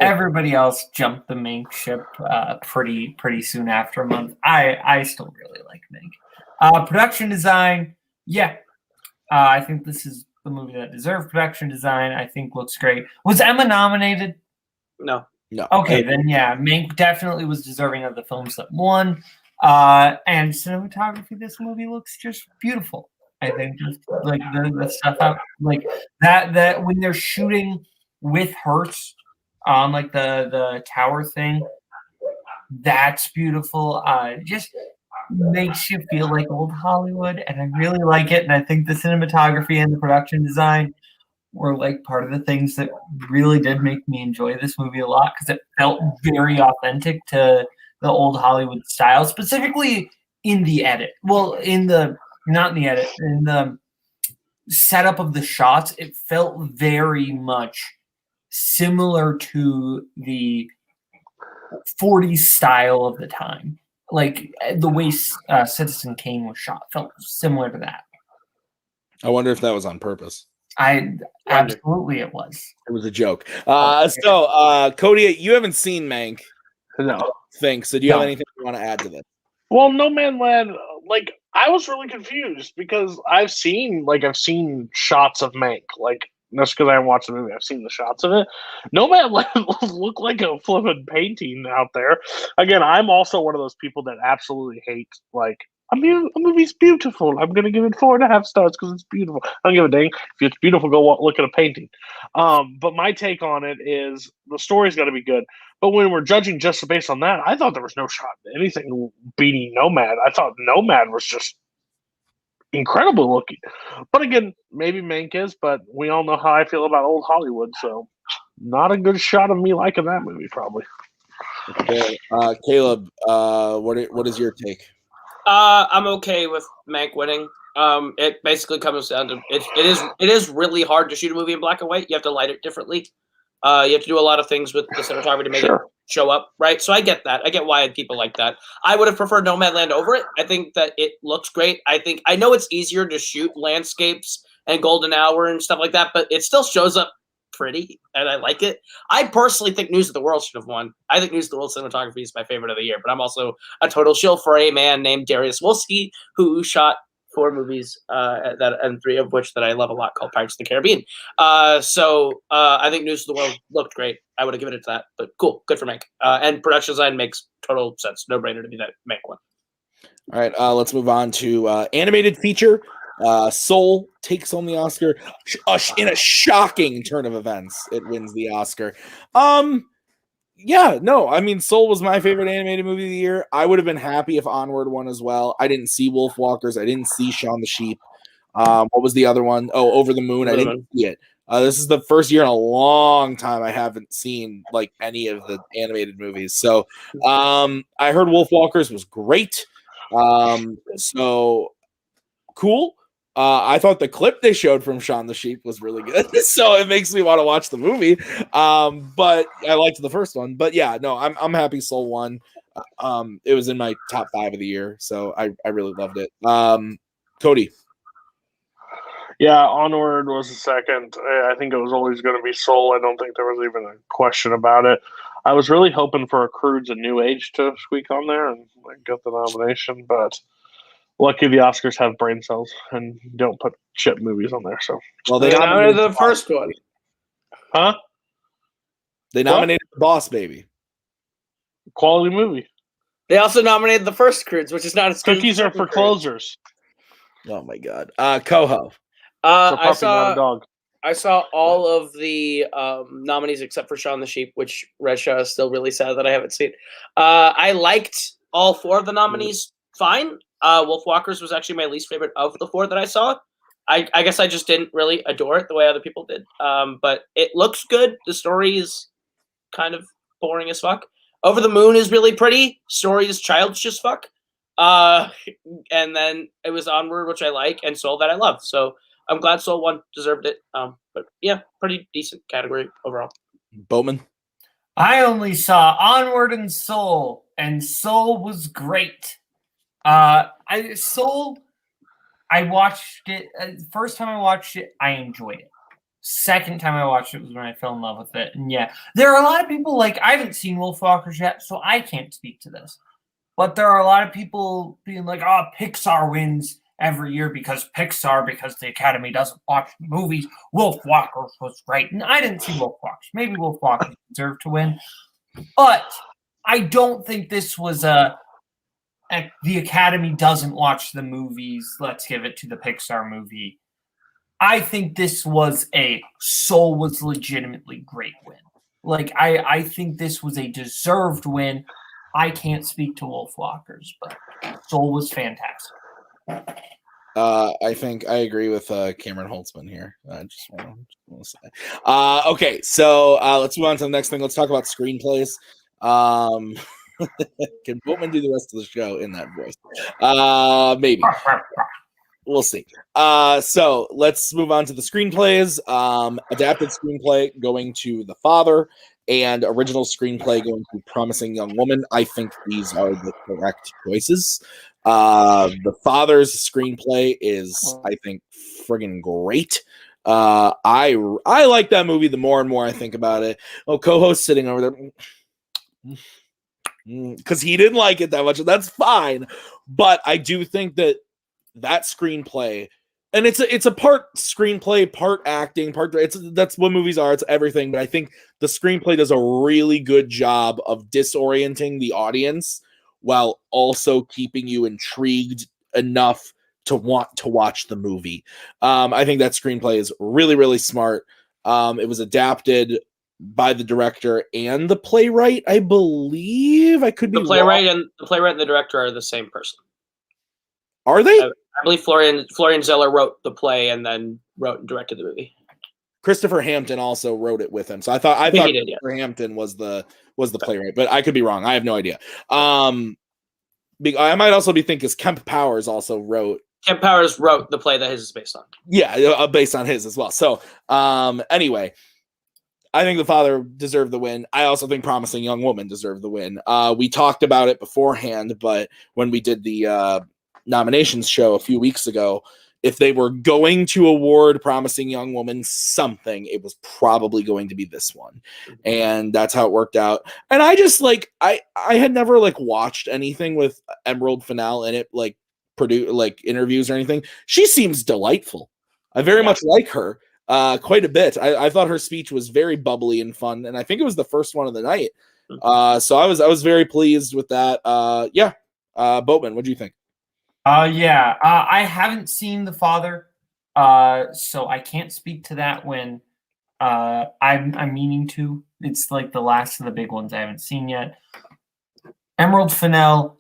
Everybody else jumped the Mank ship pretty soon after a month. I still really like Mank. Production design, yeah. I think this is the movie that deserved production design. I think looks great. Was Emma nominated? No. Okay, then yeah, Mank definitely was deserving of the films that won. And cinematography, this movie looks just beautiful. I think just like the stuff out like that when they're shooting with Hertz on like the tower thing, that's beautiful. Just makes you feel like old Hollywood, and I really like it. And I think the cinematography and the production design were like part of the things that really did make me enjoy this movie a lot because it felt very authentic to the old Hollywood style, specifically in the edit. Well, not in the edit, in the setup of the shots, it felt very much similar to the 40s style of the time. Like the way Citizen Kane was shot felt similar to that. I wonder if that was on purpose. Absolutely it was. It was a joke. So, Cody, you haven't seen Mank. No. Thanks. So do you have anything you want to add to this? Well, No Man Land, like I was really confused because I've seen shots of Mank, like just because I haven't watched the movie, I've seen the shots of it. No Man Land looked like a flippin' painting out there. Again, I'm also one of those people that absolutely hate like a movie's beautiful. I'm gonna give it 4.5 stars because it's beautiful. I don't give a dang. If it's beautiful, go look at a painting. But my take on it is the story's got to be good. But when we're judging just based on that, I thought there was no shot at anything beating Nomad. I thought Nomad was just incredible looking. But again, maybe Mank is, but we all know how I feel about old Hollywood, so not a good shot of me liking that movie, probably. Okay. Kaleb, what is your take? I'm okay with Mank winning. It basically comes down to it is really hard to shoot a movie in black and white. You have to light it differently. You have to do a lot of things with the cinematography to make it show up, right? So I get that. I get why people like that. I would have preferred Nomadland over it. I think that it looks great. I know it's easier to shoot landscapes and golden hour and stuff like that, but it still shows up pretty, and I like it. I personally think News of the World should have won. I think News of the World cinematography is my favorite of the year, but I'm also a total shill for a man named Darius Wolski who shot 4 movies, and 3 of which that I love a lot, called Pirates of the Caribbean. So I think News of the World looked great. I would have given it to that, but cool, good for Mank. And production design makes total sense. No brainer to be that Mank one. All right, let's move on to animated feature. Soul takes home the Oscar in a shocking turn of events. It wins the Oscar. Yeah, no, I mean, Soul was my favorite animated movie of the year. I would have been happy if Onward won as well. I didn't see Wolfwalkers. I didn't see Shaun the Sheep. What was the other one? Oh, Over the Moon. I didn't see it. This is the first year in a long time I haven't seen like any of the animated movies. So I heard Wolfwalkers was great. So cool. I thought the clip they showed from Shaun the Sheep was really good, so it makes me want to watch the movie. But I liked the first one. But yeah, no, I'm happy Soul won. It was in my top 5 of the year, so I really loved it. Cody. Yeah, Onward was the second. I think it was always going to be Soul. I don't think there was even a question about it. I was really hoping for a Croods and New Age to squeak on there and get the nomination, but lucky the Oscars have brain cells and don't put shit movies on there. So, well, they nominated the first one, huh? They nominated the Boss Baby, quality movie. They also nominated the first Croods, which is not as good. Cookies are for closers. Oh my god, Koho. I saw all of the nominees except for Shaun the Sheep, which Resha is still really sad that I haven't seen. I liked all 4 of the nominees fine. Wolfwalkers was actually my least favorite of the 4 that I saw. I guess I just didn't really adore it the way other people did. But it looks good. The story is kind of boring as fuck. Over the Moon is really pretty. Story is childish as fuck. And then it was Onward, which I like, and Soul that I love. So I'm glad Soul 1 deserved it. But yeah, pretty decent category overall. Boatman. I only saw Onward and Soul was great. I watched it. First time I watched it, I enjoyed it. Second time I watched it was when I fell in love with it. And yeah, there are a lot of people I haven't seen Wolfwalkers yet, so I can't speak to this. But there are a lot of people being like, "Oh, Pixar wins every year because the Academy doesn't watch the movies. Wolfwalkers was great." And I didn't see Wolfwalkers. Maybe Wolfwalkers deserved to win. But I don't think this was the Academy doesn't watch the movies, let's give it to the Pixar movie. I think this was Soul was legitimately great win. I think this was a deserved win. I can't speak to Wolfwalkers, but Soul was fantastic. I think I agree with Cameron Holtzman here. I just want to say. Okay, so let's move on to the next thing. Let's talk about screenplays. Can Boatman do the rest of the show in that voice? Maybe. We'll see. So let's move on to the screenplays. Adapted screenplay going to The Father, and original screenplay going to Promising Young Woman. I think these are the correct choices. The Father's screenplay is, I think, friggin' great. I like that movie the more and more I think about it. Oh, co-host sitting over there because he didn't like it that much. That's fine, but I do think that screenplay, and it's a part screenplay, part acting, that's what movies are. It's everything. But I think the screenplay does a really good job of disorienting the audience while also keeping you intrigued enough to want to watch the movie. I think that screenplay is really, really smart. It was adapted by the director and the playwright, I believe. I could be the playwright wrong. and the director are the same person. Are they? I believe Florian Zeller wrote the play and then wrote and directed the movie. Christopher Hampton also wrote it with him. So I thought Christopher Hampton was the playwright, but I could be wrong. I have no idea. I might also be thinking Kemp Powers also wrote. Kemp Powers wrote the play that his is based on. Yeah, based on his as well. So anyway, I think The Father deserved the win. I also think Promising Young Woman deserved the win. We talked about it beforehand, but when we did the nominations show a few weeks ago, if they were going to award Promising Young Woman something, it was probably going to be this one. And that's how it worked out. And I just I had never watched anything with Emerald Fennell in it, interviews or anything. She seems delightful. I very much like her quite a bit. I thought her speech was very bubbly and fun, and I think it was the first one of the night. So I was very pleased with that. Boatman, what do you think? Yeah. I haven't seen The Father, so I can't speak to that when I'm meaning to. It's like the last of the big ones I haven't seen yet. Emerald Fennell,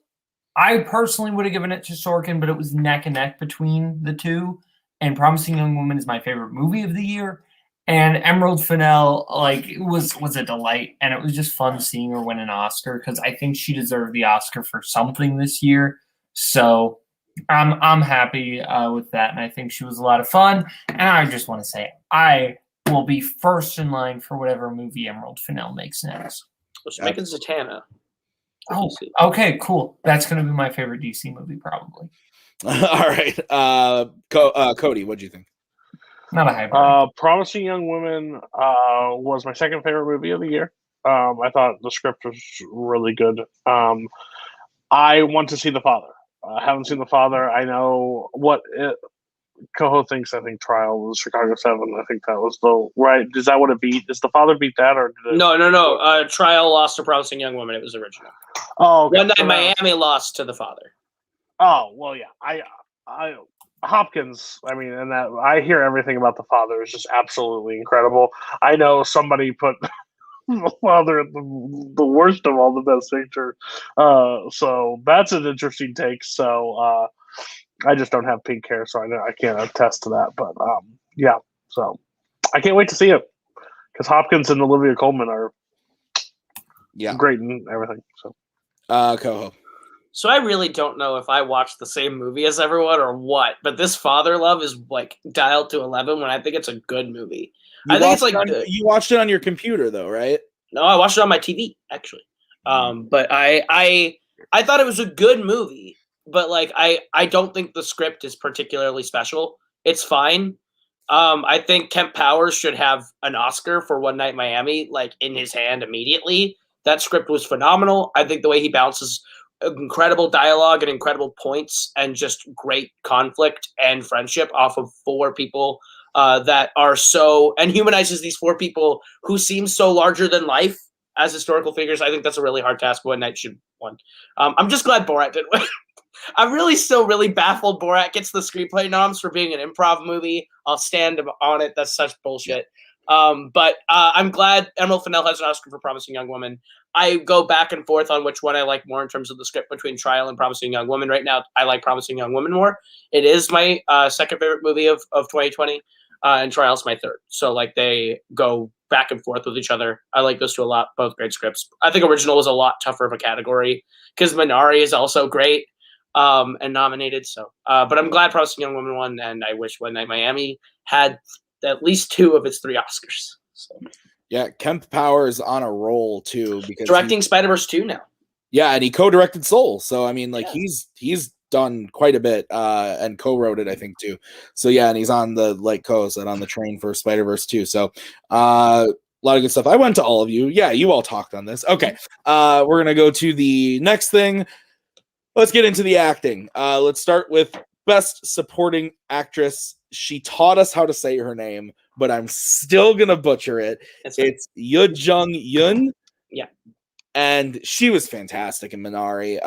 I personally would have given it to Sorkin, but it was neck and neck between the two. And Promising Young Woman is my favorite movie of the year. And Emerald Fennell, like, was a delight, and it was just fun seeing her win an Oscar because I think she deserved the Oscar for something this year. So I'm happy with that, and I think she was a lot of fun. And I just want to say I will be first in line for whatever movie Emerald Fennell makes next. She's making Zatanna. Oh, okay, cool. That's going to be my favorite DC movie, probably. All right, Cody, what'd you think? Not a high Promising Young Woman was my second favorite movie of the year. I thought the script was really good. I want to see The Father. I haven't seen The Father. I know what Koho thinks. I think Trial was Chicago 7. I think that was the right. Is that what it beat? Does The Father beat that, or did it? No. Trial lost to Promising Young Woman. It was original. Oh, okay. One Night Miami lost to The Father. Oh well, yeah. I Hopkins. I mean, and that I hear everything about The Father is just absolutely incredible. I know somebody put The Father at the worst of all the Best Picture. So that's an interesting take. So I just don't have pink hair, so I can't attest to that. But yeah. So I can't wait to see it because Hopkins and Olivia Colman are great and everything. So Koho. So I really don't know if I watched the same movie as everyone or what, but this Father Love is like dialed to 11 when I think it's a good movie. I think it's like good. You watched it on your computer though, right? No, I watched it on my TV actually. But I thought it was a good movie, but like I don't think the script is particularly special. It's fine. I think Kemp Powers should have an Oscar for One Night Miami like in his hand immediately. That script was phenomenal. I think the way he bounces incredible dialogue and incredible points and just great conflict and friendship off of four people that are so and humanizes these four people who seem so larger than life as historical figures. I think that's a really hard task. One Night should win. I'm just glad Borat did win. I'm really still really baffled Borat gets the screenplay noms for being an improv movie. I'll stand on it. That's such bullshit. But I'm glad Emerald Fennell has an Oscar for Promising Young Woman. I go back and forth on which one I like more in terms of the script between Trial and Promising Young Woman. Right now, I like Promising Young Woman more. It is my second favorite movie of 2020, and Trial's my third. So like they go back and forth with each other. I like those two a lot. Both great scripts. I think Original was a lot tougher of a category because Minari is also great and nominated. So, but I'm glad Promising Young Woman won, and I wish One Night Miami had at least 2 of its 3 Oscars. So. Yeah, Kemp Powers on a roll too because directing Spider-Verse 2 now. Yeah, and he co-directed Soul. So I mean, like he's done quite a bit and co-wrote it, I think too. So yeah, and he's on the like Koho said on the train for Spider-Verse 2. So a lot of good stuff. I went to all of you. Yeah, you all talked on this. Okay, we're gonna go to the next thing. Let's get into the acting. Let's start with Best Supporting Actress. She taught us how to say her name, but I'm still gonna butcher it. It's Yoo Jung-yoon. Yeah, and she was fantastic in Minari.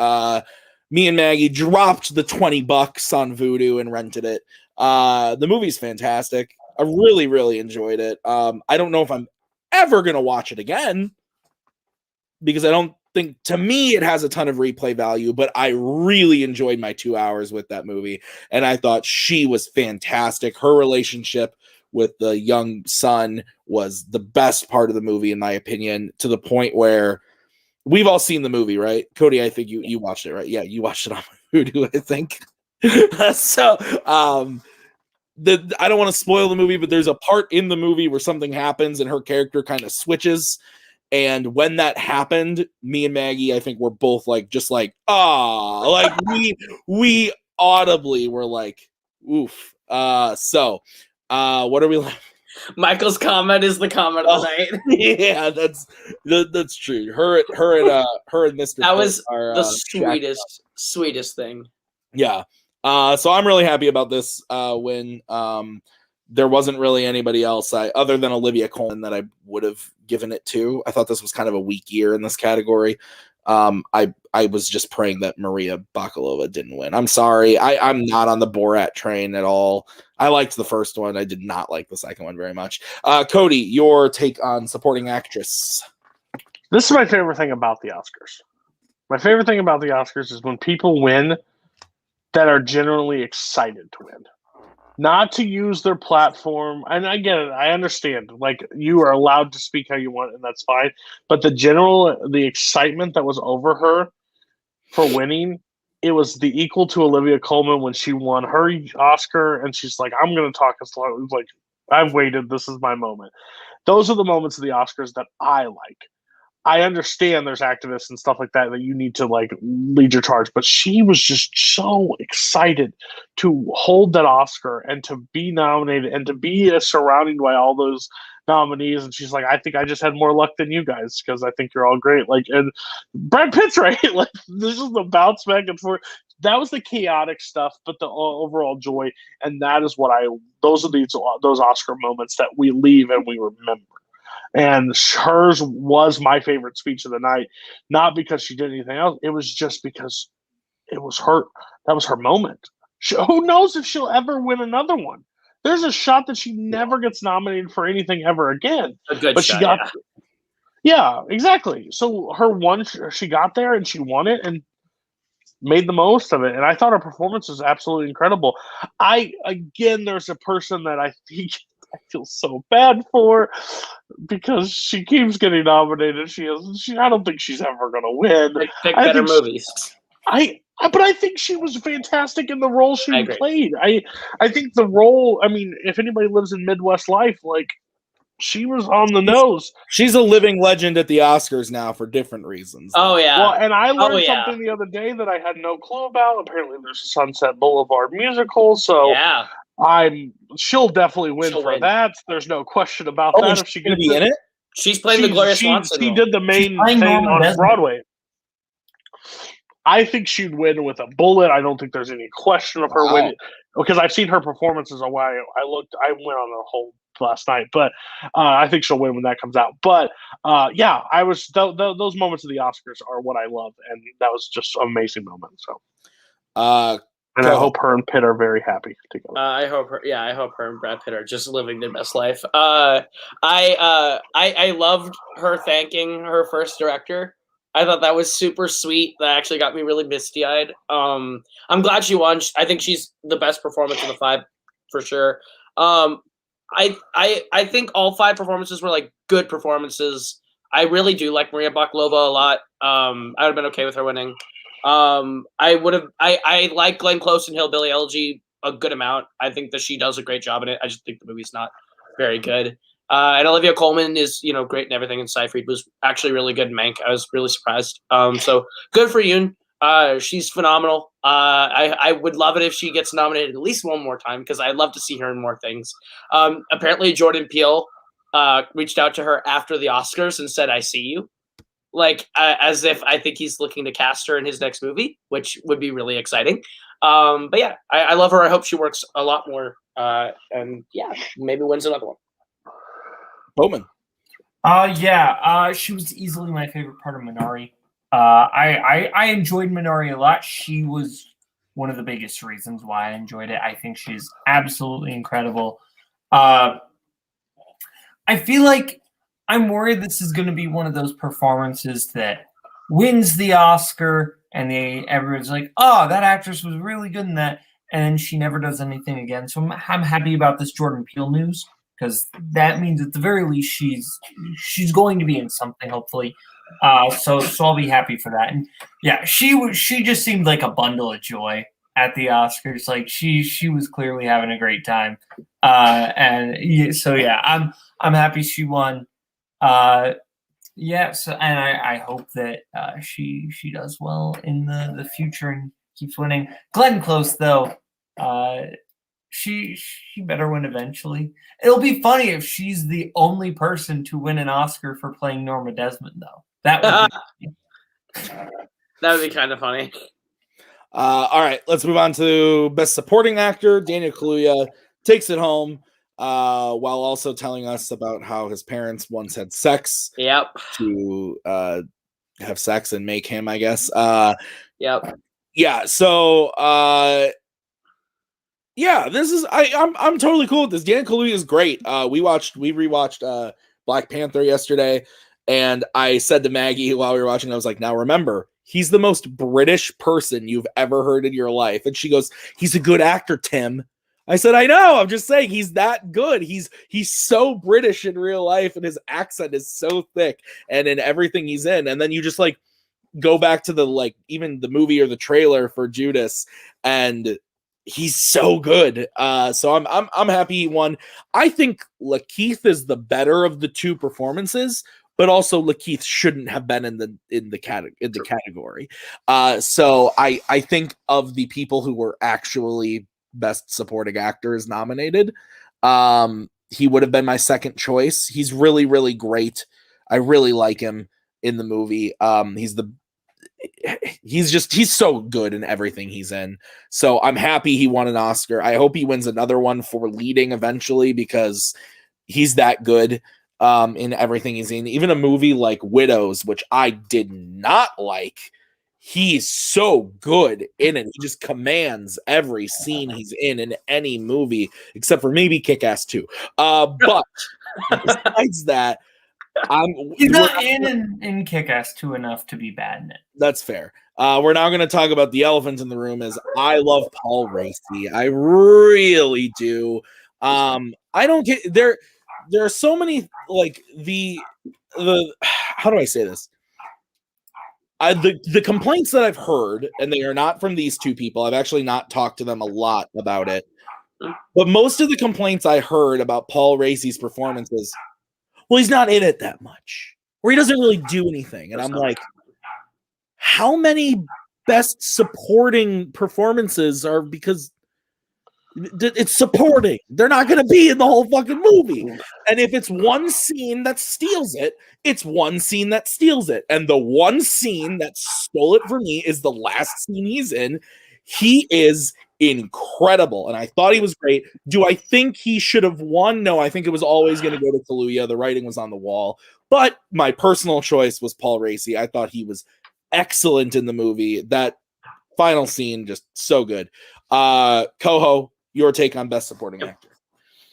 Me and Maggie dropped the $20 on Vudu and rented it. The movie's fantastic. I really, really enjoyed it. I don't know if I'm ever gonna watch it again because I don't think, to me, it has a ton of replay value, but I really enjoyed my 2 hours with that movie, and I thought she was fantastic. Her relationship with the young son was the best part of the movie, in my opinion, to the point where we've all seen the movie, right? Cody, I think you watched it, right? Yeah, you watched it on Vudu, I think. So, I don't want to spoil the movie, but there's a part in the movie where something happens and her character kind of switches. And when that happened, me and Maggie, I think, were both like, just like, like we audibly were like, oof. So what are we like? Michael's comment is the comment of the night. Yeah, that's true. Her and Mr. That was are, the sweetest thing. Yeah. So I'm really happy about this win. There wasn't really anybody else other than Olivia Colman that I would have given it to. I thought this was kind of a weak year in this category. I was just praying that Maria Bakalova didn't win. I'm sorry. I'm not on the Borat train at all. I liked the first one. I did not like the second one very much. Cody, your take on supporting actress. This is my favorite thing about the Oscars. My favorite thing about the Oscars is when people win that are generally excited to win. Not to use their platform, and I get it, I understand. Like, you are allowed to speak how you want, and that's fine. But the excitement that was over her for winning, it was the equal to Olivia Colman when she won her Oscar, and she's like, I'm going to talk as long. Like, I've waited. This is my moment. Those are the moments of the Oscars that I like. I understand there's activists and stuff like that you need to like lead your charge, but she was just so excited to hold that Oscar and to be nominated and to be surrounded by all those nominees. And she's like, I think I just had more luck than you guys because I think you're all great. Like, and Brad Pitt's right. Like, this is the bounce back and forth. That was the chaotic stuff, but the overall joy, and that is what those are those Oscar moments that we leave and we remember. And hers was my favorite speech of the night, not because she did anything else. It was just because it was her. That was her moment. Who knows if she'll ever win another one? There's a shot that she never gets nominated for anything ever again. A good but shot, she got, yeah, exactly. So her one, she got there and she won it and made the most of it. And I thought her performance was absolutely incredible. There's a person that I think I feel so bad for because she keeps getting nominated. I don't think she's ever going to win. Pick better movies. But I think she was fantastic in the role she played. I think the role, I mean, if anybody lives in Midwest life, like, she was on the nose. She's a living legend at the Oscars now for different reasons. Oh, yeah. Well, and I learned something the other day that I had no clue about. Apparently there's a Sunset Boulevard musical, so yeah. She'll definitely win for that. There's no question about that. If she's going to be in it? She's playing the Gloria Swanson She role. did the main thing on Broadway. I think she'd win with a bullet. I don't think there's any question of her winning because I've seen her performances a while. I went on a whole last night, but I think she'll win when that comes out. But I was those moments of the Oscars are what I love, and that was just an amazing moment. So, and I hope her and Pitt are very happy together. I hope her and Brad Pitt are just living their best life. I loved her thanking her first director. I thought that was super sweet. That actually got me really misty-eyed. I'm glad she won. I think she's the best performance of the 5 for sure. I think all 5 performances were like good performances. I really do like Maria Bakalova a lot. I would have been okay with her winning. I like Glenn Close and Hillbilly Elegy a good amount. I think that she does a great job in it. I just think the movie's not very good. And Olivia Colman is, great and everything. And Seyfried was actually really good in Mank. I was really surprised. So good for Yoon. She's phenomenal. I would love it if she gets nominated at least one more time because I'd love to see her in more things. Apparently Jordan Peele reached out to her after the Oscars and said, I see you. Like, as if I think he's looking to cast her in his next movie, which would be really exciting. But yeah, I love her. I hope she works a lot more. And yeah, maybe wins another one. Boatman. She was easily my favorite part of Minari. I enjoyed Minari a lot. She was one of the biggest reasons why I enjoyed it. I think she's absolutely incredible. I feel like I'm worried this is going to be one of those performances that wins the Oscar and everyone's like, oh, that actress was really good in that, and then she never does anything again. So I'm happy about this Jordan Peele news because that means at the very least she's going to be in something, hopefully. So I'll be happy for that. And yeah, she just seemed like a bundle of joy at the Oscars. Like she was clearly having a great time. I'm happy she won. And I hope that she does well in the future and keeps winning. Glenn Close though, she better win eventually. It'll be funny if she's the only person to win an Oscar for playing Norma Desmond though. That would be kind of funny. All right, let's move on to Best Supporting Actor. Daniel Kaluuya takes it home while also telling us about how his parents once had sex. Yep. To have sex and make him, I guess. Yep. Yeah. So, yeah, this is I'm totally cool with this. Dan Kaluuya is great. We rewatched Black Panther yesterday, and I said to Maggie while we were watching, I was like, now remember, he's the most British person you've ever heard in your life. And she goes, he's a good actor, Tim. I said, I know. I'm just saying he's that good. He's so British in real life, and his accent is so thick, and in everything he's in. And then you just like go back to the like even the movie or the trailer for Judas, and he's so good. So I'm happy he won. I think Lakeith is the better of the two performances, but also Lakeith shouldn't have been in the category. So I think of the people who were actually best supporting actors nominated, he would have been my second choice. He's really, really great. I really like him in the movie. He's so good in everything he's in. So I'm happy he won an Oscar. I hope he wins another one for leading eventually, because he's that good in everything he's in. Even a movie like Widows, which I did not like, he's so good in it. He just commands every scene he's in any movie, except for maybe Kick-Ass 2. But besides that, he's not in Kick-Ass 2 enough to be bad in it. That's fair. We're now going to talk about the elephant in the room. As I love Paul Raci, I really do. I don't get there. There are so many like the how do I say this? The complaints that I've heard, and they are not from these two people. I've actually not talked to them a lot about it. But most of the complaints I heard about Paul Raci's performance is, well, he's not in it that much, or he doesn't really do anything. And I'm like, how many best supporting performances are because it's supporting? They're not going to be in the whole fucking movie. And if it's one scene that steals it, it's one scene that steals it. And the one scene that stole it for me is the last scene he's in. He is incredible, and I thought he was great. Do I think he should have won? No, I think it was always going to go to Kaluuya. The writing was on the wall. But my personal choice was Paul Raci. I thought he was excellent in the movie. That final scene, just so good. Koho, your take on Best Supporting Actor?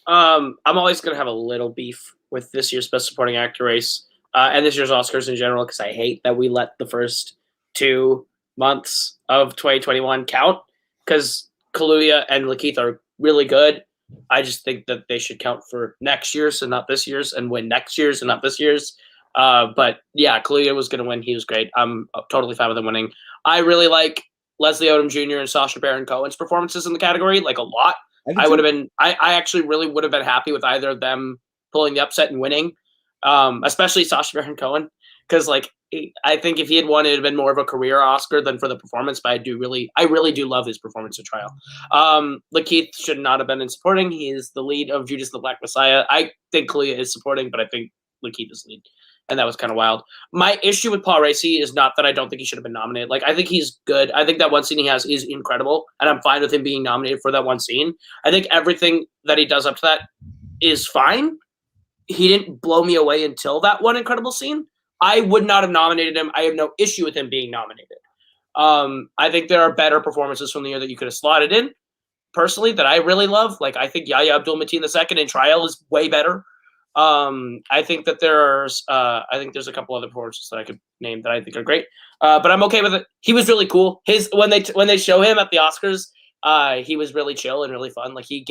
I'm always going to have a little beef with this year's Best Supporting Actor race and this year's Oscars in general, because I hate that we let the first 2 months of 2021 count, because Kaluuya and Lakeith are really good. I just think that they should count for next year's and not this year's, and win next year's and not this year's. But yeah, Kaluuya was going to win. He was great. I'm totally fine with him winning. I really like Leslie Odom Jr. and Sacha Baron Cohen's performances in the category, like a lot. I actually really would have been happy with either of them pulling the upset and winning, especially Sacha Baron Cohen, because like I think if he had won, it would have been more of a career Oscar than for the performance. But I really do love his performance at Trial. Lakeith should not have been in supporting. He is the lead of Judas and the Black Messiah. I think Kaluuya is supporting, but I think Lakeith is lead, and that was kind of wild. My issue with Paul Raci is not that I don't think he should have been nominated. Like, I think he's good. I think that one scene he has is incredible, and I'm fine with him being nominated for that one scene. I think everything that he does up to that is fine. He didn't blow me away until that one incredible scene. I would not have nominated him. I have no issue with him being nominated. I think there are better performances from the year that you could have slotted in, personally, that I really love. Like, I think Yahya Abdul-Mateen II in Trial is way better. I think that there's a couple other performances that I could name that I think are great. But I'm okay with it. He was really cool. When they show him at the Oscars, he was really chill and really fun. Like he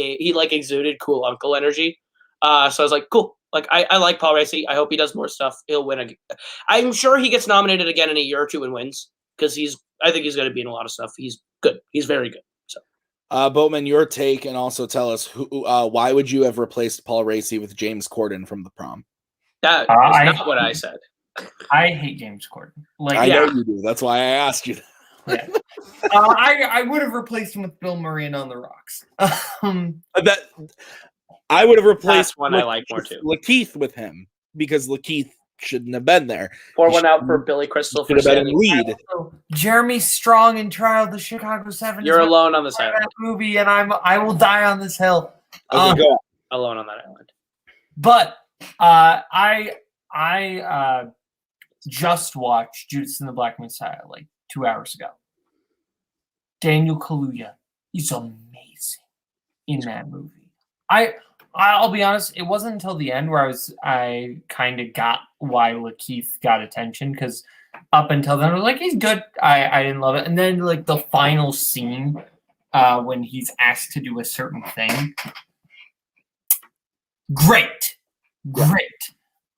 exuded cool uncle energy. So I was like, cool. Like I like Paul Raci. I hope he does more stuff. He'll win again. I'm sure he gets nominated again in a year or two and wins, because I think he's going to be in a lot of stuff. He's good. He's very good. So, Boatman, your take, and also tell us why would you have replaced Paul Raci with James Corden from The Prom? That is not what I said. I hate James Corden. Like, I know you do. That's why I asked you. Yeah. I would have replaced him with Bill Murray and On the Rocks. I would have replaced one I like more too. Lakeith with him, because Lakeith shouldn't have been there. Pour one out for Billy Crystal for been in lead. Jeremy Strong in Trial of the Chicago 7. You're alone on this island. Movie, and I will die on this hill. Okay, go on. Alone on that island. But just watched Judas and the Black Messiah like 2 hours ago. Daniel Kaluuya is amazing in that movie. I'll be honest, it wasn't until the end where I kind of got why Lakeith got attention, because up until then I was like, he's good. I didn't love it. And then like the final scene when he's asked to do a certain thing. Great.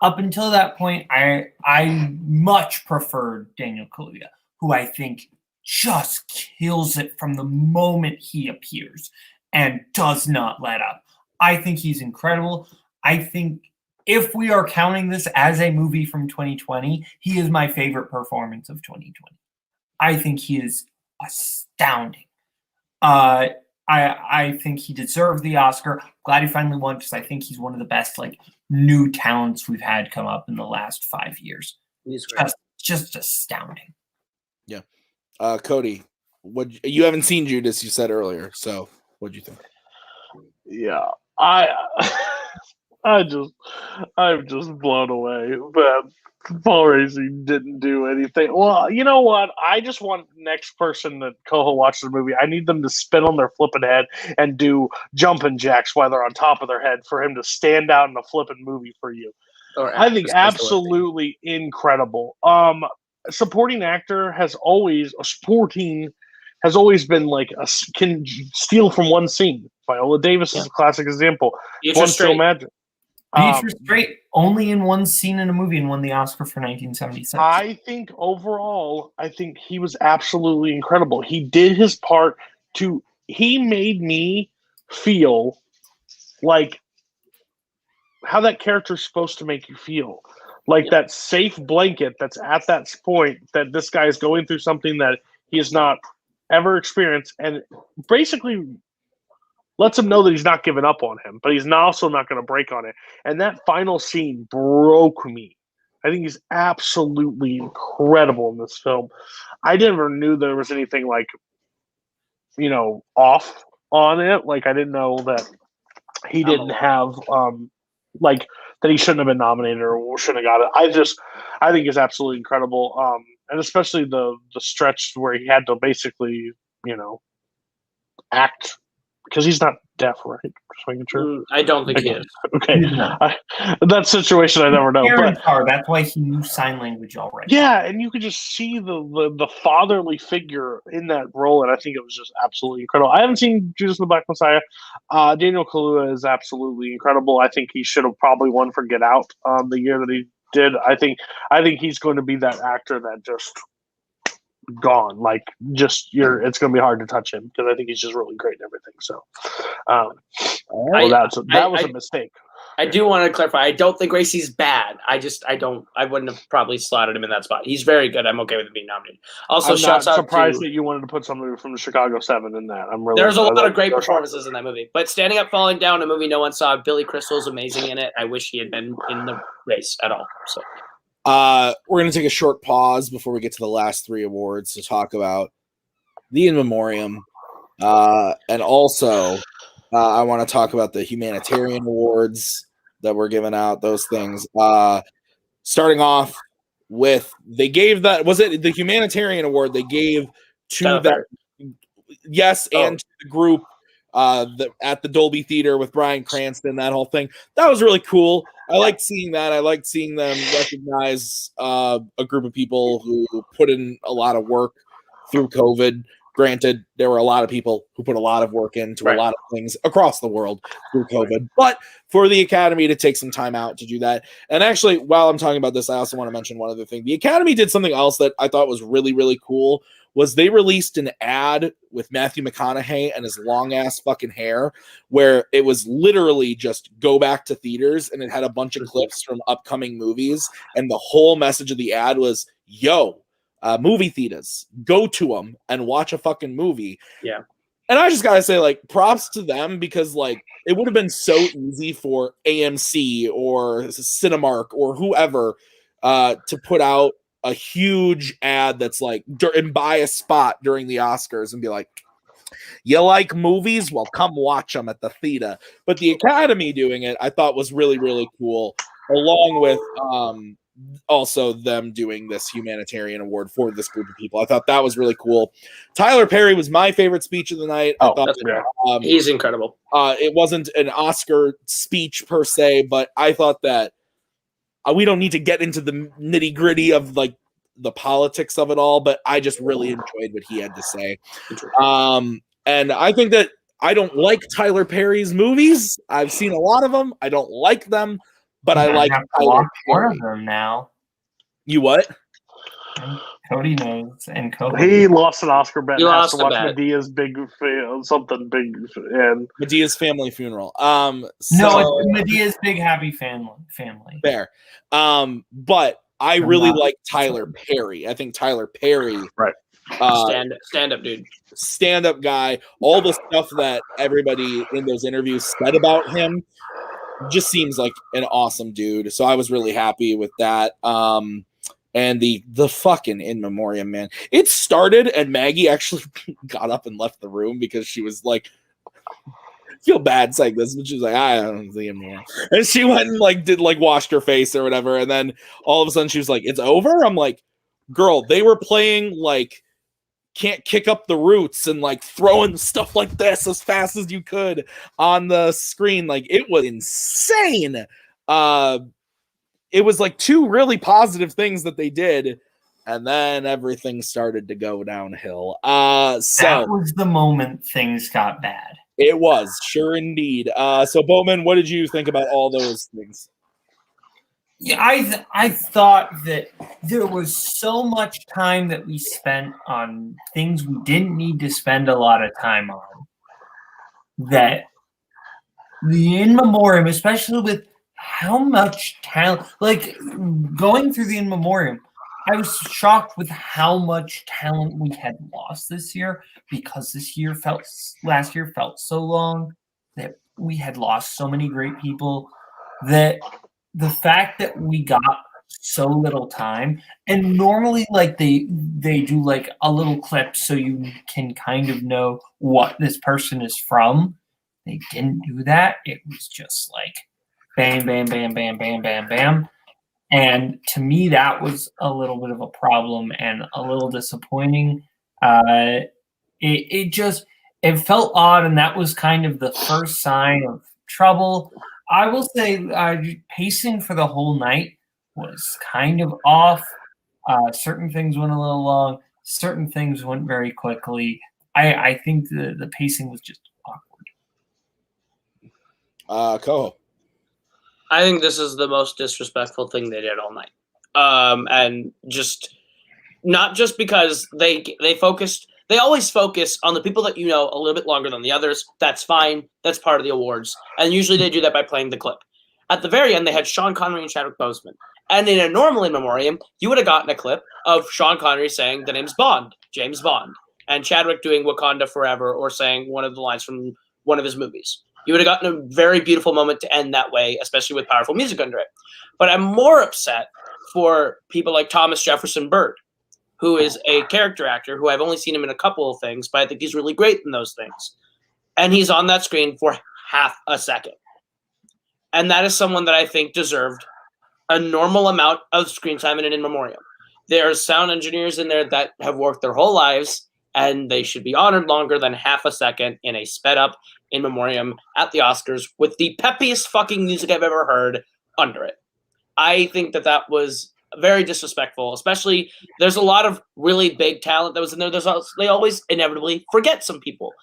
Up until that point, I much preferred Daniel Kaluuya, who I think just kills it from the moment he appears and does not let up. I think he's incredible. I think if we are counting this as a movie from 2020, he is my favorite performance of 2020. I think he is astounding. I think he deserved the Oscar. Glad he finally won, because I think he's one of the best like new talents we've had come up in the last 5 years. He's just astounding. Yeah. Cody, you haven't seen Judas, you said earlier, so what'd you think? Yeah, I'm just blown away that Paul Racy didn't do anything. Well, you know what? I just want next person that Koho watches the movie, I need them to spin on their flipping head and do jumping jacks while they're on top of their head for him to stand out in a flipping movie for you. I think absolutely incredible. Supporting actor has always been like can steal from one scene. Viola Davis is a classic example. One Still Magic. Beatrice Straight only in one scene in a movie and won the Oscar for 1976. I think overall, he was absolutely incredible. He did his part he made me feel like how that character's supposed to make you feel. Like that safe blanket that's at that point that this guy is going through something that he has not ever experienced, and basically lets him know that he's not giving up on him, but he's also not going to break on it. And that final scene broke me. I think he's absolutely incredible in this film. I never knew there was anything like, off on it. Like I didn't know that he didn't have that he shouldn't have been nominated or shouldn't have got it. I think it's absolutely incredible. And especially the stretch where he had to basically, act, because he's not deaf, right? Just making sure. I don't think he is. Okay. That situation I never know. But that's why he knew sign language already. Yeah, and you could just see the fatherly figure in that role, and I think it was just absolutely incredible. I haven't seen Judas and the Black Messiah. Daniel Kaluuya is absolutely incredible. I think he should have probably won for Get Out the year that he did. I think he's going to be that actor that just gone. Like it's going to be hard to touch him, because I think he's just really great and everything. So that was a mistake. I do want to clarify. I don't think Racy's bad. I wouldn't have probably slotted him in that spot. He's very good. I'm okay with him being nominated. Also, I'm not surprised that you wanted to put somebody from the Chicago 7 in that. There's a lot of great performances in that movie. But Standing Up, Falling Down, a movie no one saw. Billy Crystal's amazing in it. I wish he had been in the race at all. So. We're going to take a short pause before we get to the last 3 awards to talk about the In Memoriam. And also, I want to talk about the humanitarian awards that were given out, those things. Starting off with, they gave was it the humanitarian award they gave to that? Yes, and to the group at the Dolby Theater with Bryan Cranston, that whole thing. That was really cool. I liked seeing that. I liked seeing them recognize a group of people who put in a lot of work through COVID. Granted, there were a lot of people who put a lot of work into a lot of things across the world through COVID. But for the Academy to take some time out to do that. And actually, while I'm talking about this, I also want to mention one other thing. The Academy did something else that I thought was really, really cool. Was they released an ad with Matthew McConaughey and his long-ass fucking hair, where it was literally just go back to theaters, and it had a bunch of clips from upcoming movies. And the whole message of the ad was, yo, movie theaters, go to them and watch a fucking movie. Yeah. And I just gotta say, like, props to them, because like it would have been so easy for AMC or Cinemark or whoever to put out a huge ad that's like, and buy a spot during the Oscars and be like, you like movies? Well, come watch them at the theater. But the Academy doing it, I thought was really, really cool, along with also them doing this humanitarian award for this group of people. I thought that was really cool. Tyler Perry was my favorite speech of the night. I thought he's incredible. It wasn't an Oscar speech per se, but I thought that we don't need to get into the nitty gritty of like the politics of it all, but I just really enjoyed what he had to say. And I think that I don't like Tyler Perry's movies. I've seen a lot of them. I don't like them, but I like Tyler Perry. One of them now. You what? Cody knows, and Cody. He lost an Oscar bet. He lost to watch a bet. Medea's big something big, and Medea's family funeral. No, it's Medea's Big Happy Family. Fair. But I really like Tyler Perry. I think Tyler Perry, right? Stand up, dude. Stand up guy. All the stuff that everybody in those interviews said about him just seems like an awesome dude. So I was really happy with that. And the fucking in memoriam, man. It started and Maggie actually got up and left the room because she was like, feel bad saying this, but she was like, I don't see him more. And she went and like did like washed her face or whatever. And then all of a sudden she was like, it's over. I'm like, girl, they were playing like Can't Kick Up the Roots and like throwing stuff like this as fast as you could on the screen. Like it was insane. It was like two really positive things that they did, and then everything started to go downhill. That was the moment things got bad. It was, sure indeed. So Boatman, what did you think about all those things? Yeah, I thought that there was so much time that we spent on things we didn't need to spend a lot of time on. That the in memoriam, especially with how much talent, like going through the in memoriam, I was shocked with how much talent we had lost this year, because last year felt so long that we had lost so many great people, that the fact that we got so little time, and normally like they do like a little clip so you can kind of know what this person is from. They didn't do that. It was just like bam, bam, bam, bam, bam, bam, bam. And to me, that was a little bit of a problem and a little disappointing. It felt odd, and that was kind of the first sign of trouble. I will say pacing for the whole night was kind of off. Certain things went a little long. Certain things went very quickly. I think the pacing was just awkward. Koho. I think this is the most disrespectful thing they did all night. And just not just because they always focus on the people that you know a little bit longer than the others. That's fine. That's part of the awards. And usually they do that by playing the clip. At the very end, they had Sean Connery and Chadwick Boseman. And in a normal in memoriam, you would have gotten a clip of Sean Connery saying the name's Bond, James Bond, and Chadwick doing Wakanda Forever or saying one of the lines from one of his movies. You would have gotten a very beautiful moment to end that way, especially with powerful music under it. But I'm more upset for people like Thomas Jefferson Byrd, who is a character actor who I've only seen him in a couple of things, but I think he's really great in those things. And he's on that screen for half a second. And that is someone that I think deserved a normal amount of screen time in an in memoriam. There are sound engineers in there that have worked their whole lives, and they should be honored longer than half a second in a sped up in memoriam at the Oscars with the peppiest fucking music I've ever heard under it. I think that was very disrespectful, especially there's a lot of really big talent that was in there. They always inevitably forget some people.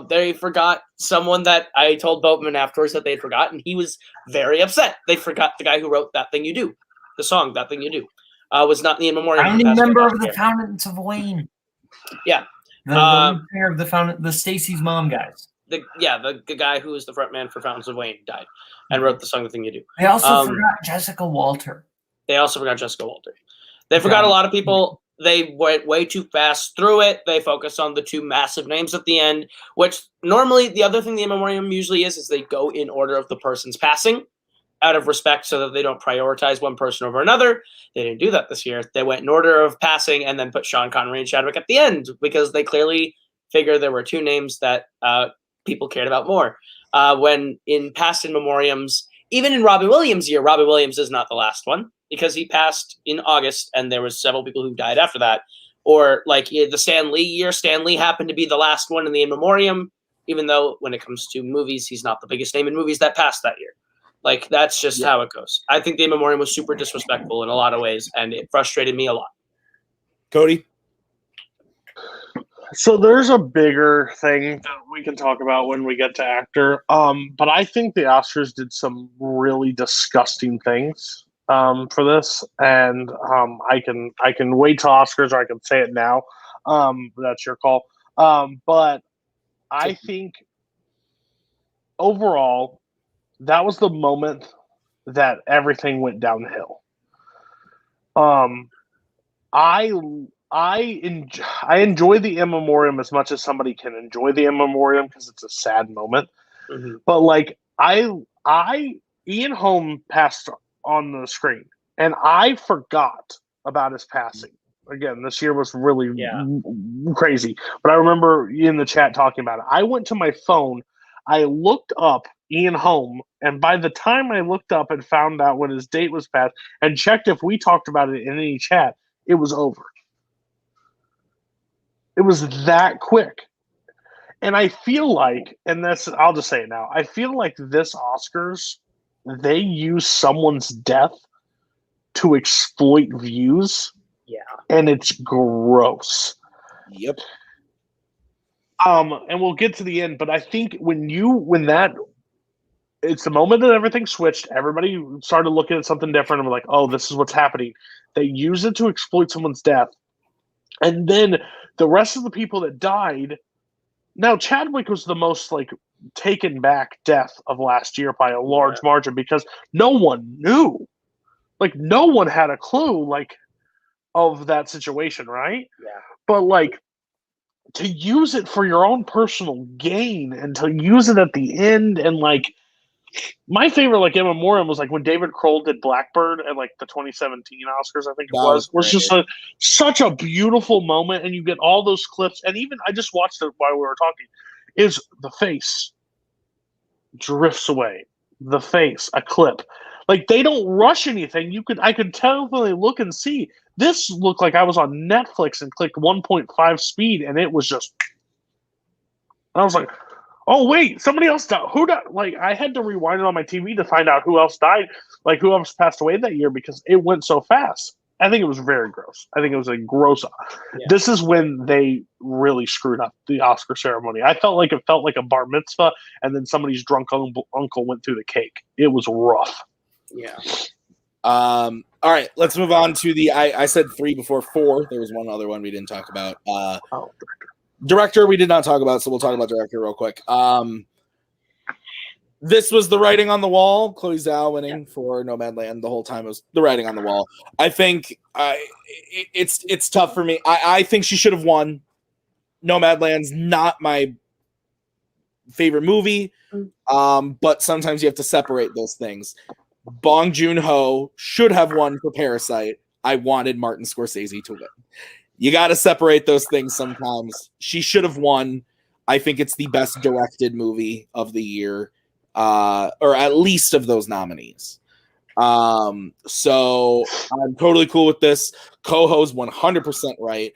They forgot someone that I told Boatman afterwards that they'd forgotten. He was very upset. They forgot the guy who wrote That Thing You Do, the song That Thing You Do, was not in the in memoriam. Founding member of the Fountains of Wayne. Yeah. The singer of the Stacy's Mom guys. The guy who was the front man for Fountains of Wayne died and wrote the song The Thing You Do. They also forgot Jessica Walter. They forgot a lot of people. They went way too fast through it. They focused on the two massive names at the end, which normally the other thing the in memoriam usually is they go in order of the person's passing out of respect so that they don't prioritize one person over another. They didn't do that this year. They went in order of passing and then put Sean Connery and Chadwick at the end because they clearly figured there were two names that people cared about more. When in past in memoriams, even in Robbie Williams' year, Robbie Williams is not the last one. because he passed in August, and there was several people who died after that. Or like the Stan Lee year, Stan Lee happened to be the last one in the in memoriam, even though when it comes to movies, he's not the biggest name in movies that passed that year. Like, that's just how it goes. I think the in memoriam was super disrespectful in a lot of ways, and it frustrated me a lot. Cody? So there's a bigger thing that we can talk about when we get to actor. But I think the Oscars did some really disgusting things for this, and I can wait till Oscars, or I can say it now. That's your call. But I think overall, that was the moment that everything went downhill. I enjoy the in memoriam as much as somebody can enjoy the in memoriam because it's a sad moment. Mm-hmm. But like Ian Holm passed on the screen, and I forgot about his passing. Again, this year was really crazy, but I remember in the chat talking about it. I went to my phone, I looked up Ian Holm, and by the time I looked up and found out when his date was passed and checked if we talked about it in any chat, it was over. It was that quick. And I feel like, and this, I'll just say it now, I feel like this Oscars, they use someone's death to exploit views. Yeah. And it's gross. Yep. And we'll get to the end, but I think it's the moment that everything switched. Everybody started looking at something different and we're like, oh, this is what's happening. They use it to exploit someone's death. And then the rest of the people that died. Now, Chadwick was the most like taken back death of last year by a large margin because no one knew. Like, no one had a clue of that situation, right? Yeah. But like, to use it for your own personal gain and to use it at the end, and like, my favorite like in memoriam was like when David Kroll did Blackbird at like the 2017 Oscars, I think it was just such a beautiful moment, and you get all those clips, and even I just watched it while we were talking. Is the face drifts away, the face, a clip. Like, they don't rush anything. I could tell when they look and see. This looked like I was on Netflix and clicked 1.5 speed, and it was just. I was like, oh wait, somebody else died. Who died? Like, I had to rewind it on my TV to find out who else died, like who else passed away that year, because it went so fast. I think it was very gross. I think it was a gross. Yeah. This is when they really screwed up the Oscar ceremony. I felt like it felt like a bar mitzvah, and then somebody's drunk uncle went through the cake. It was rough. Yeah. All right, let's move on to the. I said 3 before 4. There was one other one we didn't talk about. Director we did not talk about, so we'll talk about director real quick. This was the writing on the wall. Chloe Zhao winning for Nomadland. The whole time it was the writing on the wall. I think it's tough for me. I think she should have won. Nomadland's not my favorite movie, but sometimes you have to separate those things. Bong Joon-ho should have won for Parasite. I wanted Martin Scorsese to win. You got to separate those things sometimes. She should have won. I think it's the best directed movie of the year, or at least of those nominees. So I'm totally cool with this. Koho's 100% right.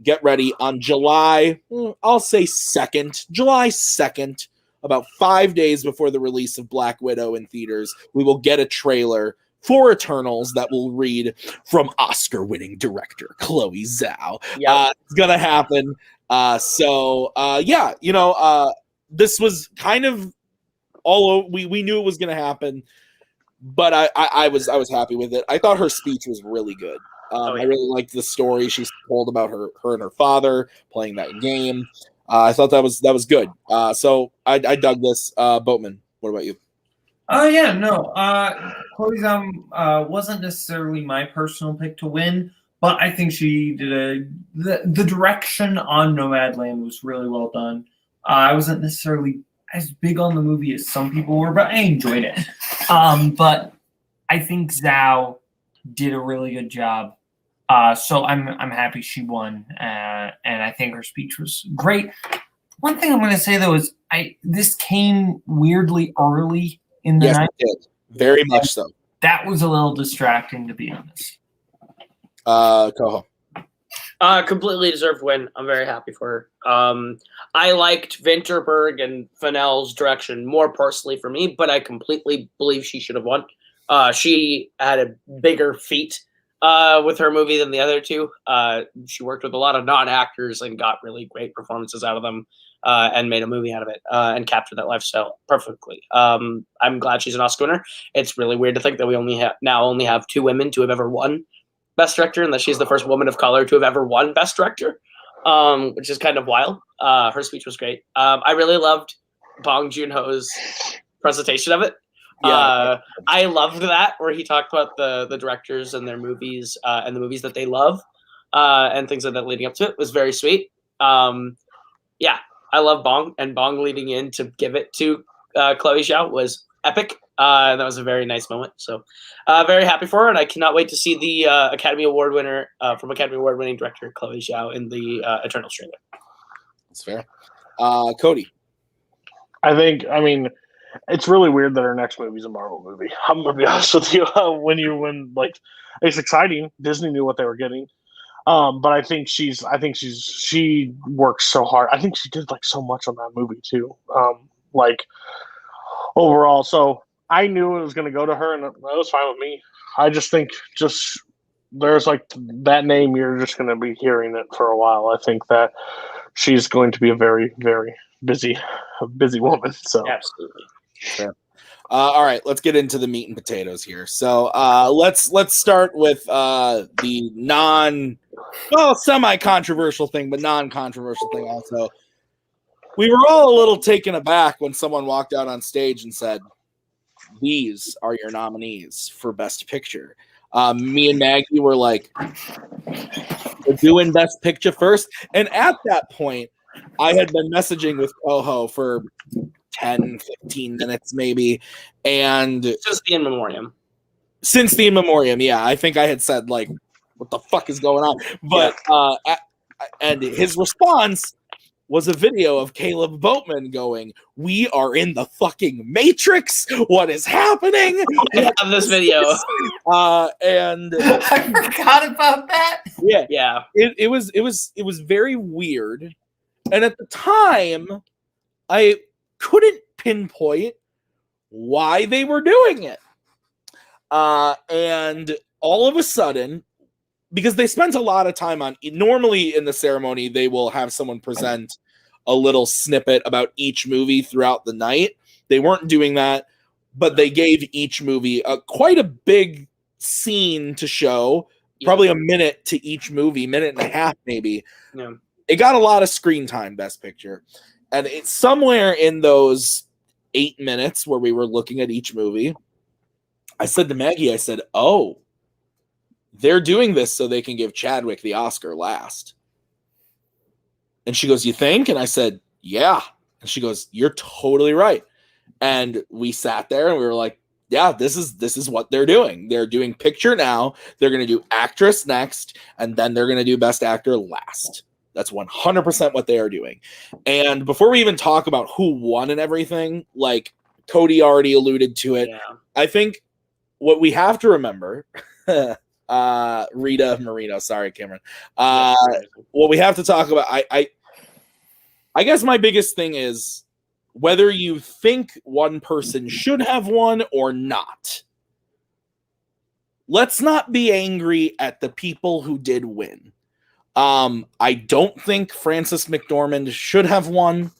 Get ready on July, I'll say 2nd, July 2nd, about 5 days before the release of Black Widow in theaters, we will get a trailer for Eternals that will read from Oscar-winning director Chloe Zhao. Yep. It's gonna happen. This was kind of all we knew it was gonna happen, but I was happy with it. I thought her speech was really good. I really liked the story she told about her and her father playing that game. I thought that was good. So I dug this. Boatman, what about you? Chloe Zhao wasn't necessarily my personal pick to win, but I think she did the direction on Nomadland was really well done. I wasn't necessarily as big on the movie as some people were, but I enjoyed it. But I think Zhao did a really good job. So I'm happy she won, and I think her speech was great. One thing I'm going to say though is this came weirdly early in the night. It did. Very much so. that was a little distracting, to be honest. Koho. Completely deserved win. I'm very happy for her. I liked Vinterberg and Fennell's direction more personally for me, but I completely believe she should have won. She had a bigger feat with her movie than the other two. She worked with a lot of non-actors and got really great performances out of them and made a movie out of it and captured that lifestyle perfectly. I'm glad she's an Oscar winner. It's really weird to think that we only have 2 women to have ever won Best Director, and that she's the first woman of color to have ever won Best Director, which is kind of wild. Her speech was great. I really loved Bong Joon-ho's presentation of it. Yeah. I loved that, where he talked about the directors and their movies and the movies that they love and things like that leading up to it. It was very sweet. Yeah, I love Bong, and Bong leading in to give it to Chloe Zhao was epic. That was a very nice moment. So very happy for her, and I cannot wait to see the Academy Award winner from Academy Award winning director Chloe Zhao in the Eternals trailer. That's fair. Cody. I mean, it's really weird that our next movie is a Marvel movie. I'm gonna be honest with you. When it's exciting. Disney knew what they were getting. But I think she works so hard. I think she did like so much on that movie too. Overall, so I knew it was going to go to her, and that was fine with me. I just think there's like that name, you're just going to be hearing it for a while. I think that she's going to be a very, very busy woman. So Absolutely. Fair. All right, let's get into the meat and potatoes here. So let's start with the semi-controversial thing, but non-controversial thing also. We were all a little taken aback when someone walked out on stage and said, "These are your nominees for Best Picture." Me and Maggie were like, "We're doing Best Picture first." And at that point, I had been messaging with Koho for 10, 15 minutes maybe. And Since the In Memoriam, yeah. I think I had said, like, what the fuck is going on? But and his response was a video of Kaleb Boatman going, "We are in the fucking Matrix. What is happening?" I have this video. And I forgot about that. Yeah. It was very weird. And at the time, I couldn't pinpoint why they were doing it. And all of a sudden, because they spent a lot of time on, normally in the ceremony, they will have someone present a little snippet about each movie throughout the night. They weren't doing that, but they gave each movie quite a big scene to show, probably a minute to each movie, minute and a half maybe. Yeah. It got a lot of screen time, Best Picture. And it's somewhere in those 8 minutes where we were looking at each movie, I said to Maggie, I said, "Oh, they're doing this so they can give Chadwick the Oscar last." And she goes, "You think?" And I said, "Yeah." And she goes, "You're totally right." And we sat there and we were like, yeah, this is what they're doing. They're doing picture now. They're going to do actress next, and then they're going to do best actor last. That's 100% what they are doing. And before we even talk about who won and everything, like Cody already alluded to it, I think what we have to remember, Rita Marino, sorry, Cameron. What we have to talk about, I guess my biggest thing is whether you think one person should have won or not. Let's not be angry at the people who did win. I don't think Frances McDormand should have won.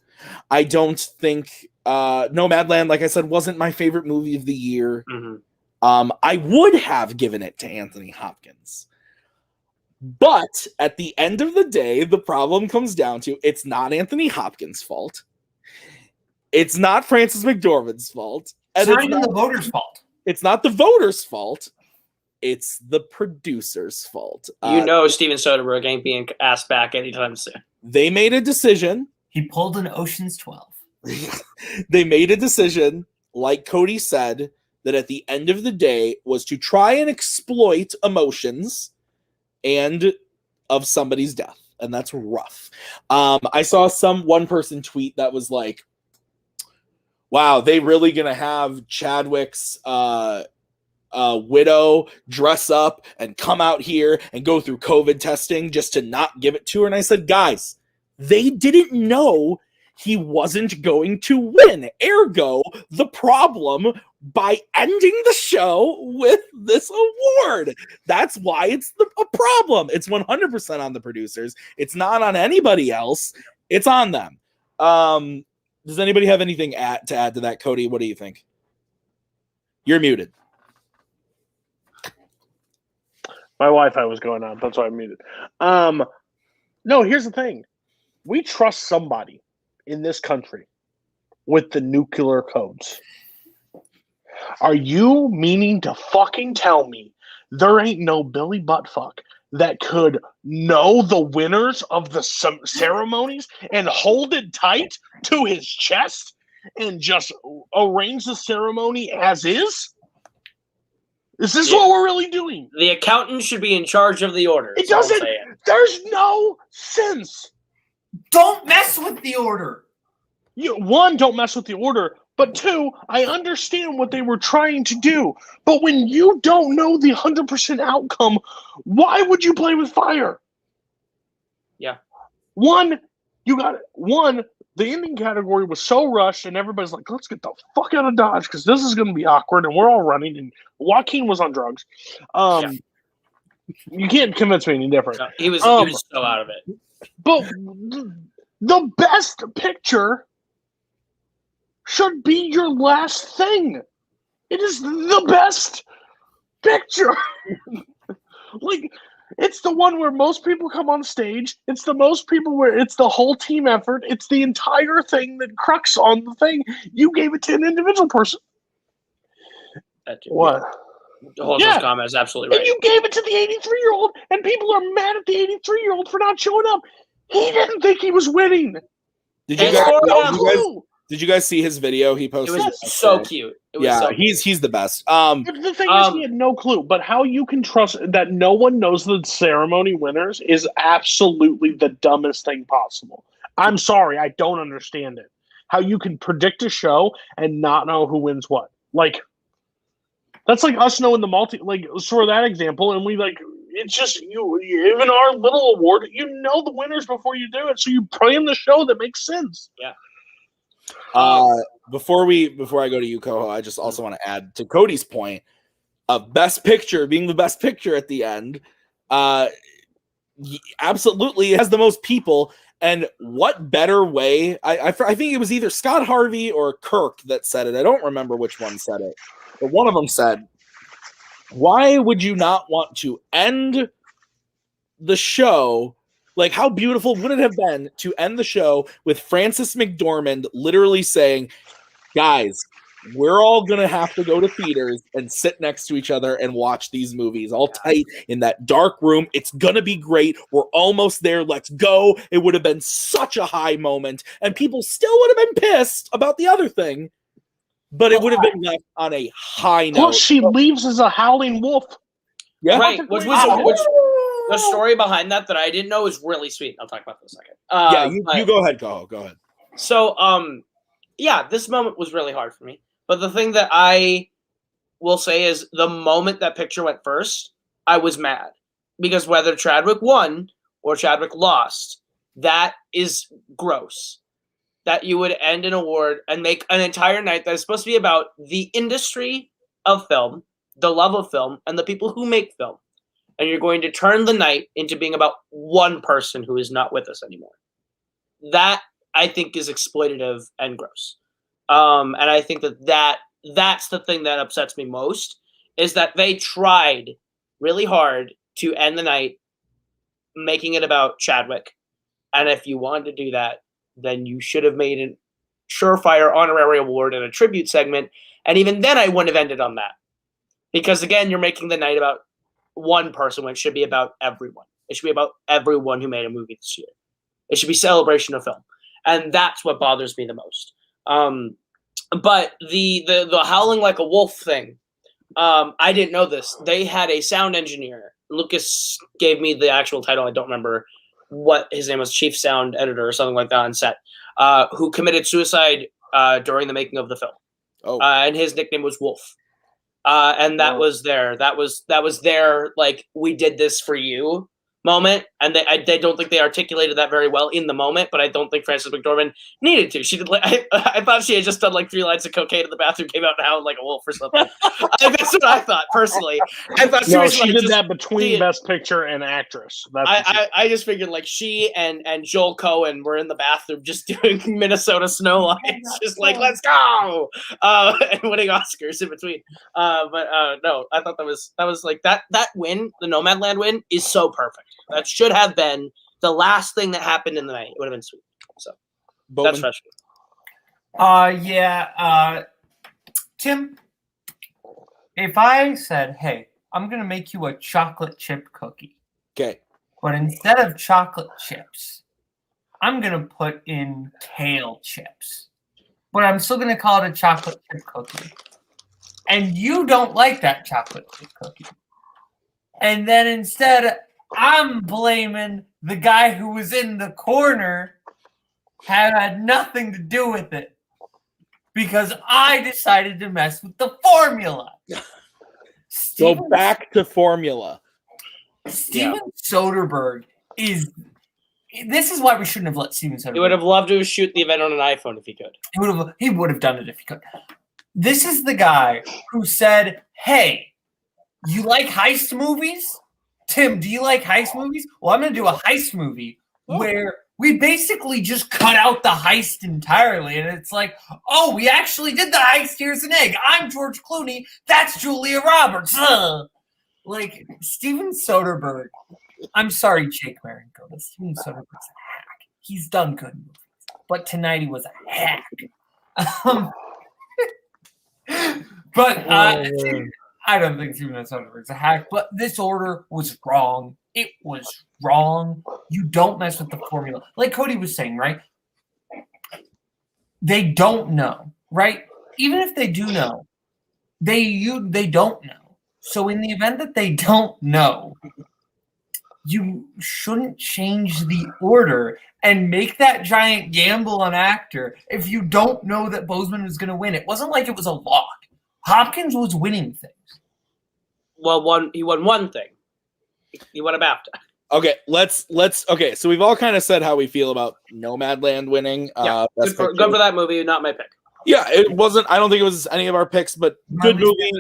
I don't think Nomadland, like I said, wasn't my favorite movie of the year. Mm-hmm. I would have given it to Anthony Hopkins. But at the end of the day, the problem comes down to it's not Anthony Hopkins' fault. It's not Frances McDormand's fault. It's not even the voters' fault. It's not the voters' fault. It's the producer's fault. Steven Soderbergh ain't being asked back anytime soon. They made a decision. He pulled an Ocean's 12. They made a decision, like Cody said, that at the end of the day was to try and exploit emotions and of somebody's death. And that's rough. I saw one person tweet that was like, wow, they really going to have Chadwick's widow dress up and come out here and go through COVID testing just to not give it to her. And I said, guys, they didn't know he wasn't going to win. Ergo, the problem by ending the show with this award. That's why it's a problem. It's 100% on the producers. It's not on anybody else. It's on them. Does anybody have anything to add to that? Cody, what do you think? You're muted. My Wi-Fi was going on. That's why I muted. No, here's the thing. We trust somebody in this country with the nuclear codes. Are you meaning to fucking tell me there ain't no Billy Buttfuck that could know the winners of the ceremonies and hold it tight to his chest and just arrange the ceremony as is? Is this what we're really doing? The accountant should be in charge of the order. It doesn't. There's no sense. Don't mess with the order. One, don't mess with the order. But two, I understand what they were trying to do. But when you don't know the 100% outcome, why would you play with fire? Yeah. One, the ending category was so rushed, and everybody's like, let's get the fuck out of Dodge because this is going to be awkward, and we're all running, and Joaquin was on drugs. You can't convince me any different. No, he was so out of it. But the best picture should be your last thing. It is the best picture. Like, it's the one where most people come on stage. It's the most people where it's the whole team effort. It's the entire thing that crux on the thing. You gave it to an individual person. What? Holz's comment is absolutely right. And you gave it to the 83-year-old, and people are mad at the 83-year-old for not showing up. He didn't think he was winning. Did you guys see his video he posted? It was so cute. He's the best. The thing is, he had no clue. But how you can trust that no one knows the ceremony winners is absolutely the dumbest thing possible. I'm sorry, I don't understand it. How you can predict a show and not know who wins what. Like, that's like us knowing for that example, and it's just even our little award, you know the winners before you do it, so you plan the show that makes sense. Yeah. Before I go to you, Koho, I just also want to add to Cody's point of Best Picture being the best picture at the end. Absolutely, it has the most people, and what better way? I think it was either Scott Harvey or Kirk that said it. I don't remember which one said it. But one of them said, why would you not want to end the show? Like, how beautiful would it have been to end the show with Frances McDormand literally saying, guys, we're all going to have to go to theaters and sit next to each other and watch these movies all tight in that dark room. It's going to be great. We're almost there. Let's go. It would have been such a high moment, and people still would have been pissed about the other thing. But it would have been left on a high note. Plus, she leaves as a howling wolf. Yeah, right. Which the story behind that I didn't know is really sweet. I'll talk about that in a second. You go ahead, Koho. Go ahead. So, this moment was really hard for me. But the thing that I will say is the moment that picture went first, I was mad because whether Chadwick won or Chadwick lost, that is gross. That you would end an award and make an entire night that is supposed to be about the industry of film, the love of film, and the people who make film. And you're going to turn the night into being about one person who is not with us anymore. That, I think, is exploitative and gross. And I think that's the thing that upsets me most, is that they tried really hard to end the night making it about Chadwick. And if you wanted to do that, then you should have made a surefire honorary award and a tribute segment. And even then, I wouldn't have ended on that. Because, again, you're making the night about one person when it should be about everyone. It should be about everyone who made a movie this year. It should be celebration of film. And that's what bothers me the most. But the howling like a wolf thing, I didn't know this. They had a sound engineer. Lucas gave me the actual title. I don't remember what his name was, chief sound editor or something like that on set, who committed suicide during the making of the film. And his nickname was Wolf. And that was their like, we did this for you moment, and they don't think they articulated that very well in the moment, but I don't think Frances McDormand needed to. She did like I thought she had just done like 3 lines of cocaine in the bathroom, came out and howled like a wolf or something. That's what I thought personally. I thought she did that between Best Picture and Actress. I just figured like she and Joel Cohen were in the bathroom just doing Minnesota Snow Lights, just like let's go, and winning Oscars in between. No, I thought that was like that win, the Nomadland win, is so perfect. That should have been the last thing that happened in the night. It would have been sweet. So Boatman? that's special. Tim, if I said, hey, I'm going to make you a chocolate chip cookie. Okay. But instead of chocolate chips, I'm going to put in kale chips. But I'm still going to call it a chocolate chip cookie. And you don't like that chocolate chip cookie. And then instead, I'm blaming the guy who was in the corner, had nothing to do with it, because I decided to mess with the formula. Go back to formula. Steven Soderbergh is. This is why we shouldn't have let Steven Soderbergh. He would have loved to shoot the event on an iPhone if he could. He would have done it if he could. This is the guy who said, "Hey, you like heist movies? Tim, do you like heist movies? Well, I'm going to do a heist movie where we basically just cut out the heist entirely. And it's like, oh, we actually did the heist. Here's an egg. I'm George Clooney. That's Julia Roberts." Like, Steven Soderbergh. I'm sorry, Jake Marenko, but Steven Soderbergh's a hack. He's done good movies. But tonight he was a hack. I don't think Steven Soderbergh's a hack, but this order was wrong. It was wrong. You don't mess with the formula. Like Cody was saying, right? They don't know, right? Even if they do know, they don't know. So in the event that they don't know, you shouldn't change the order and make that giant gamble on actor if you don't know that Boseman was going to win. It wasn't like it was a lock. Hopkins was winning things. Well, he won one thing. He won a BAFTA. Okay, let's. Okay, so we've all kind of said how we feel about Nomadland winning. Yeah, good for that movie. Not my pick. Yeah, it wasn't. I don't think it was any of our picks, but good movie.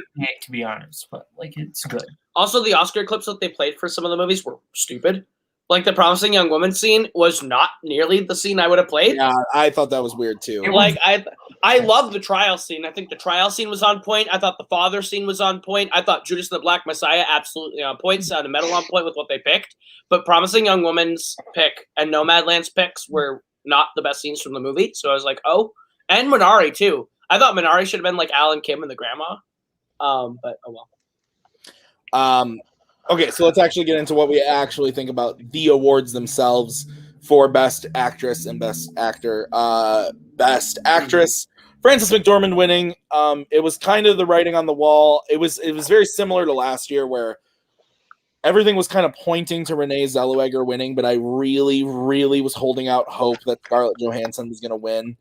To be honest, but like it's good. Also, the Oscar clips that they played for some of the movies were stupid. Like the Promising Young Woman scene was not nearly the scene I would have played. Yeah, I thought that was weird too. Like I love the trial scene. I think the trial scene was on point. I thought the father scene was on point. I thought Judas and the Black Messiah absolutely on point. Sound of Metal on point with what they picked. But Promising Young Woman's pick and Nomadland's picks were not the best scenes from the movie. So I was like, oh, and Minari too. I thought Minari should have been like Alan Kim and the grandma. But oh well. Okay, so let's actually get into what we actually think about the awards themselves for Best Actress and Best Actor. Best Actress, Frances McDormand winning. It was kind of the writing on the wall. It was very similar to last year where everything was kind of pointing to Renee Zellweger winning, but I really, really was holding out hope that Scarlett Johansson was going to win.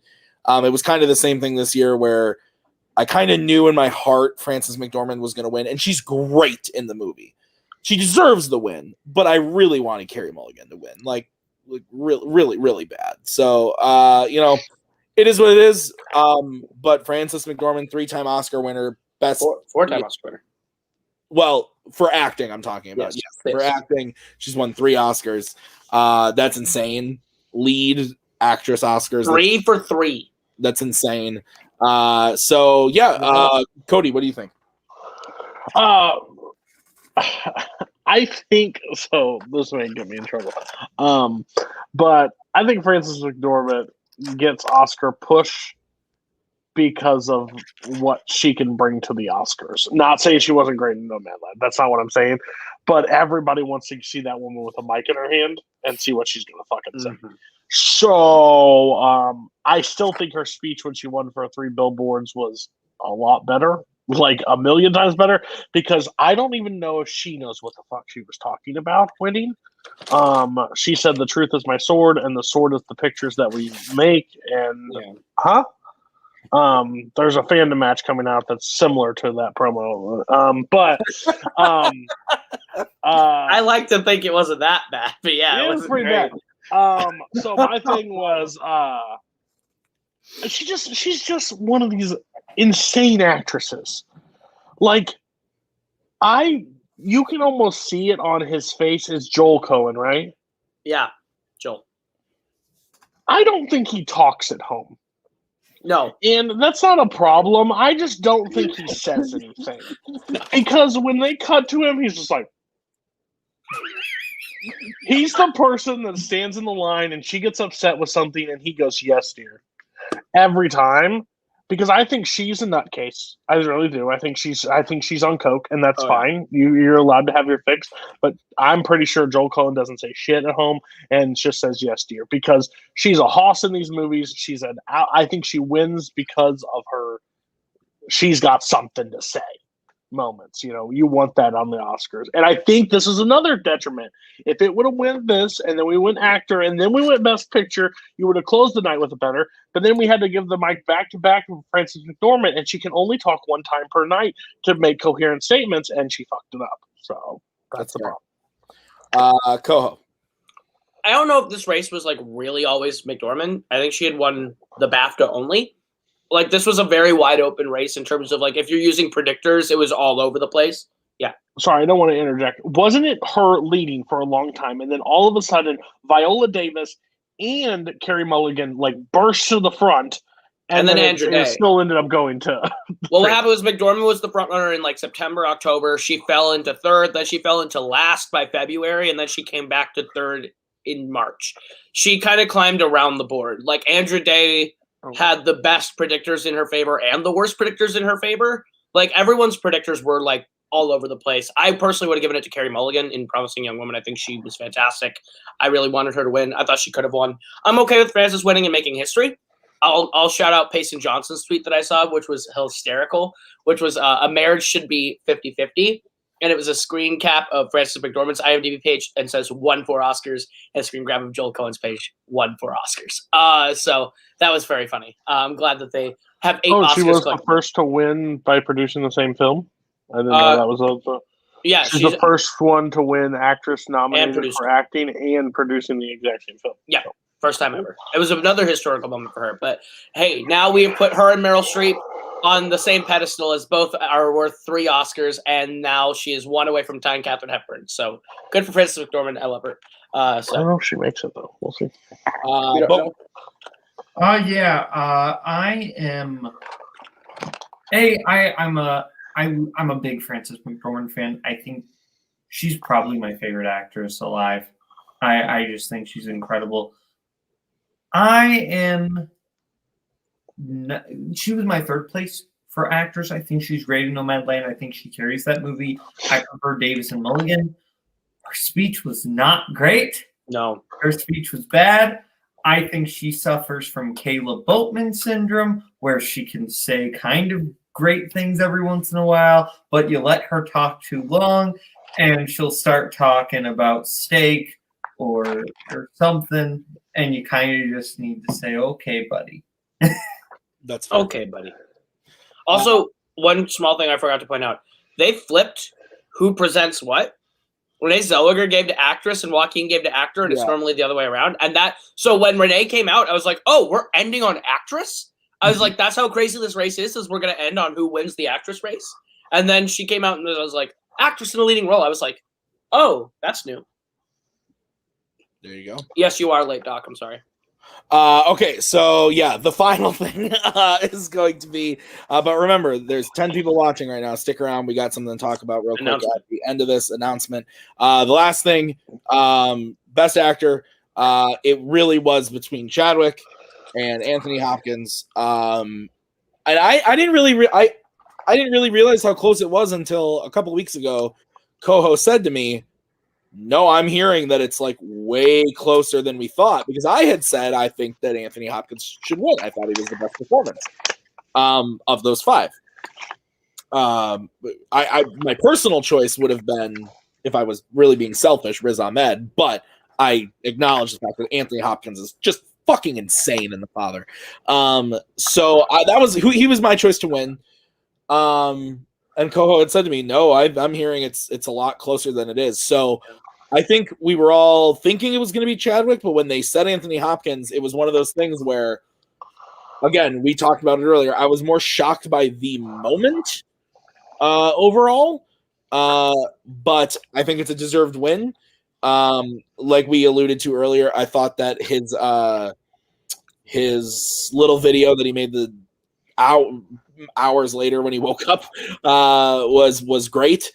It was kind of the same thing this year where I kind of knew in my heart Frances McDormand was going to win, and she's great in the movie. She deserves the win, but I really wanted Carey Mulligan to win, like really, really, really bad. So, it is what it is. But Frances McDormand, 3-time Oscar winner, best 4-time Oscar winner. Well, for acting, I'm talking about. Yes. For acting, she's won 3 Oscars. That's insane. Lead actress Oscars. 3 for 3. That's insane. Cody, what do you think? I think so. This may get me in trouble. But I think Frances McDormand gets Oscar push because of what she can bring to the Oscars. Not saying she wasn't great in Nomadland. That's not what I'm saying. But everybody wants to see that woman with a mic in her hand and see what she's going to fucking say. Mm-hmm. So I still think her speech when she won for 3 billboards was a lot better. Like 1,000,000 times better, because I don't even know if she knows what the fuck she was talking about winning. She said the truth is my sword and the sword is the pictures that we make. And There's a Fandom match coming out that's similar to that promo. I like to think it wasn't that bad, but yeah, it was wasn't pretty great. bad. So my thing was, she's just one of these insane actresses. Like, you can almost see it on his face as Joel Cohen, right? Yeah, Joel. I don't think he talks at home. No. And that's not a problem. I just don't think he says anything. Because when they cut to him, he's just like... He's the person that stands in the line and she gets upset with something and he goes, yes, dear. Every time. Because I think she's a nutcase. I really do. I think she's on coke, and that's fine. Yeah. You're allowed to have your fix. But I'm pretty sure Joel Cohen doesn't say shit at home and just says yes, dear. Because she's a hoss in these movies. I think she wins because of her. She's got something to say. Moments, you want that on the Oscars, and I think this is another detriment. If it would have won this, and then we went actor, and then we went Best Picture, you would have closed the night with it better. But then we had to give the mic back to back to Frances McDormand, and she can only talk one time per night to make coherent statements, and she fucked it up. So that's the problem. Koho. I don't know if this race was like really always McDormand. I think she had won the BAFTA only. Like, this was a very wide open race in terms of, like, if you're using predictors, it was all over the place. Yeah. Sorry, I don't want to interject. Wasn't it her leading for a long time? And then all of a sudden, Viola Davis and Carey Mulligan, like, burst to the front. And then Andrew Day. It still ended up going to... Well, what happened was McDormand was the front runner in, like, September, October. She fell into third. Then she fell into last by February. And then she came back to third in March. She kind of climbed around the board. Like, Andrew Day... had the best predictors in her favor and the worst predictors in her favor. Like, everyone's predictors were, like, all over the place. I personally would have given it to Carey Mulligan in Promising Young Woman. I think she was fantastic. I really wanted her to win. I thought she could have won. I'm okay with Frances winning and making history. I'll shout out Payson Johnson's tweet that I saw, which was hysterical, which was a marriage should be 50-50. And it was a screen cap of Frances McDormand's IMDb page and says won 4 Oscars, and a screen grab of Joel Cohen's page, won 4 Oscars. So that was very funny. I'm glad that they have 8 Oscars. She was the first to win by producing the same film? I didn't know that was yeah, she's the first one to win actress nominated for acting and producing the exact same film. Yeah, first time ever. It was another historical moment for her. But hey, now we have put her and Meryl Streep on the same pedestal as both are worth 3 Oscars, and now she is 1 away from tying Katharine Hepburn. So good for Frances McDormand. I love her. I don't know if she makes it though. We'll see. I am. I'm a big Frances McDormand fan. I think she's probably my favorite actress alive. I just think she's incredible. She was my 3rd place for actress. I think she's great in Nomadland. I think she carries that movie. I prefer Davis and Mulligan. Her speech was not great. No. Her speech was bad. I think she suffers from Kaleb Boatman syndrome, where she can say kind of great things every once in a while, but you let her talk too long, and she'll start talking about steak or something, and you kind of just need to say, okay, buddy. That's fair. Okay, buddy. Also, one small thing I forgot to point out. They flipped who presents what. Renee Zellweger gave to actress and Joaquin gave to actor, and it's normally the other way around. So when Renee came out, I was like, oh, we're ending on actress? I was like, that's how crazy this race is we're going to end on who wins the actress race. And then she came out and I was like, actress in a leading role. I was like, oh, that's new. There you go. Yes, you are late, Doc. I'm sorry. Okay, so yeah, the final thing is going to be, but remember, there's 10 people watching right now. Stick around. We got something to talk about real quick at the end of this announcement. The last thing, Best Actor, it really was between Chadwick and Anthony Hopkins. And I didn't really realize how close it was until a couple weeks ago. Koho said to me, no, I'm hearing that it's like way closer than we thought, because I had said I think that Anthony Hopkins should win. I thought he was the best performance of those 5. My personal choice would have been, if I was really being selfish, Riz Ahmed, but I acknowledge the fact that Anthony Hopkins is just fucking insane in The Father. So he was my choice to win. And Koho had said to me, no, I'm hearing it's a lot closer than it is. So I think we were all thinking it was going to be Chadwick, but when they said Anthony Hopkins, it was one of those things where, again, we talked about it earlier, I was more shocked by the moment overall, but I think it's a deserved win. Like we alluded to earlier, I thought that his little video that he made hours later when he woke up was great.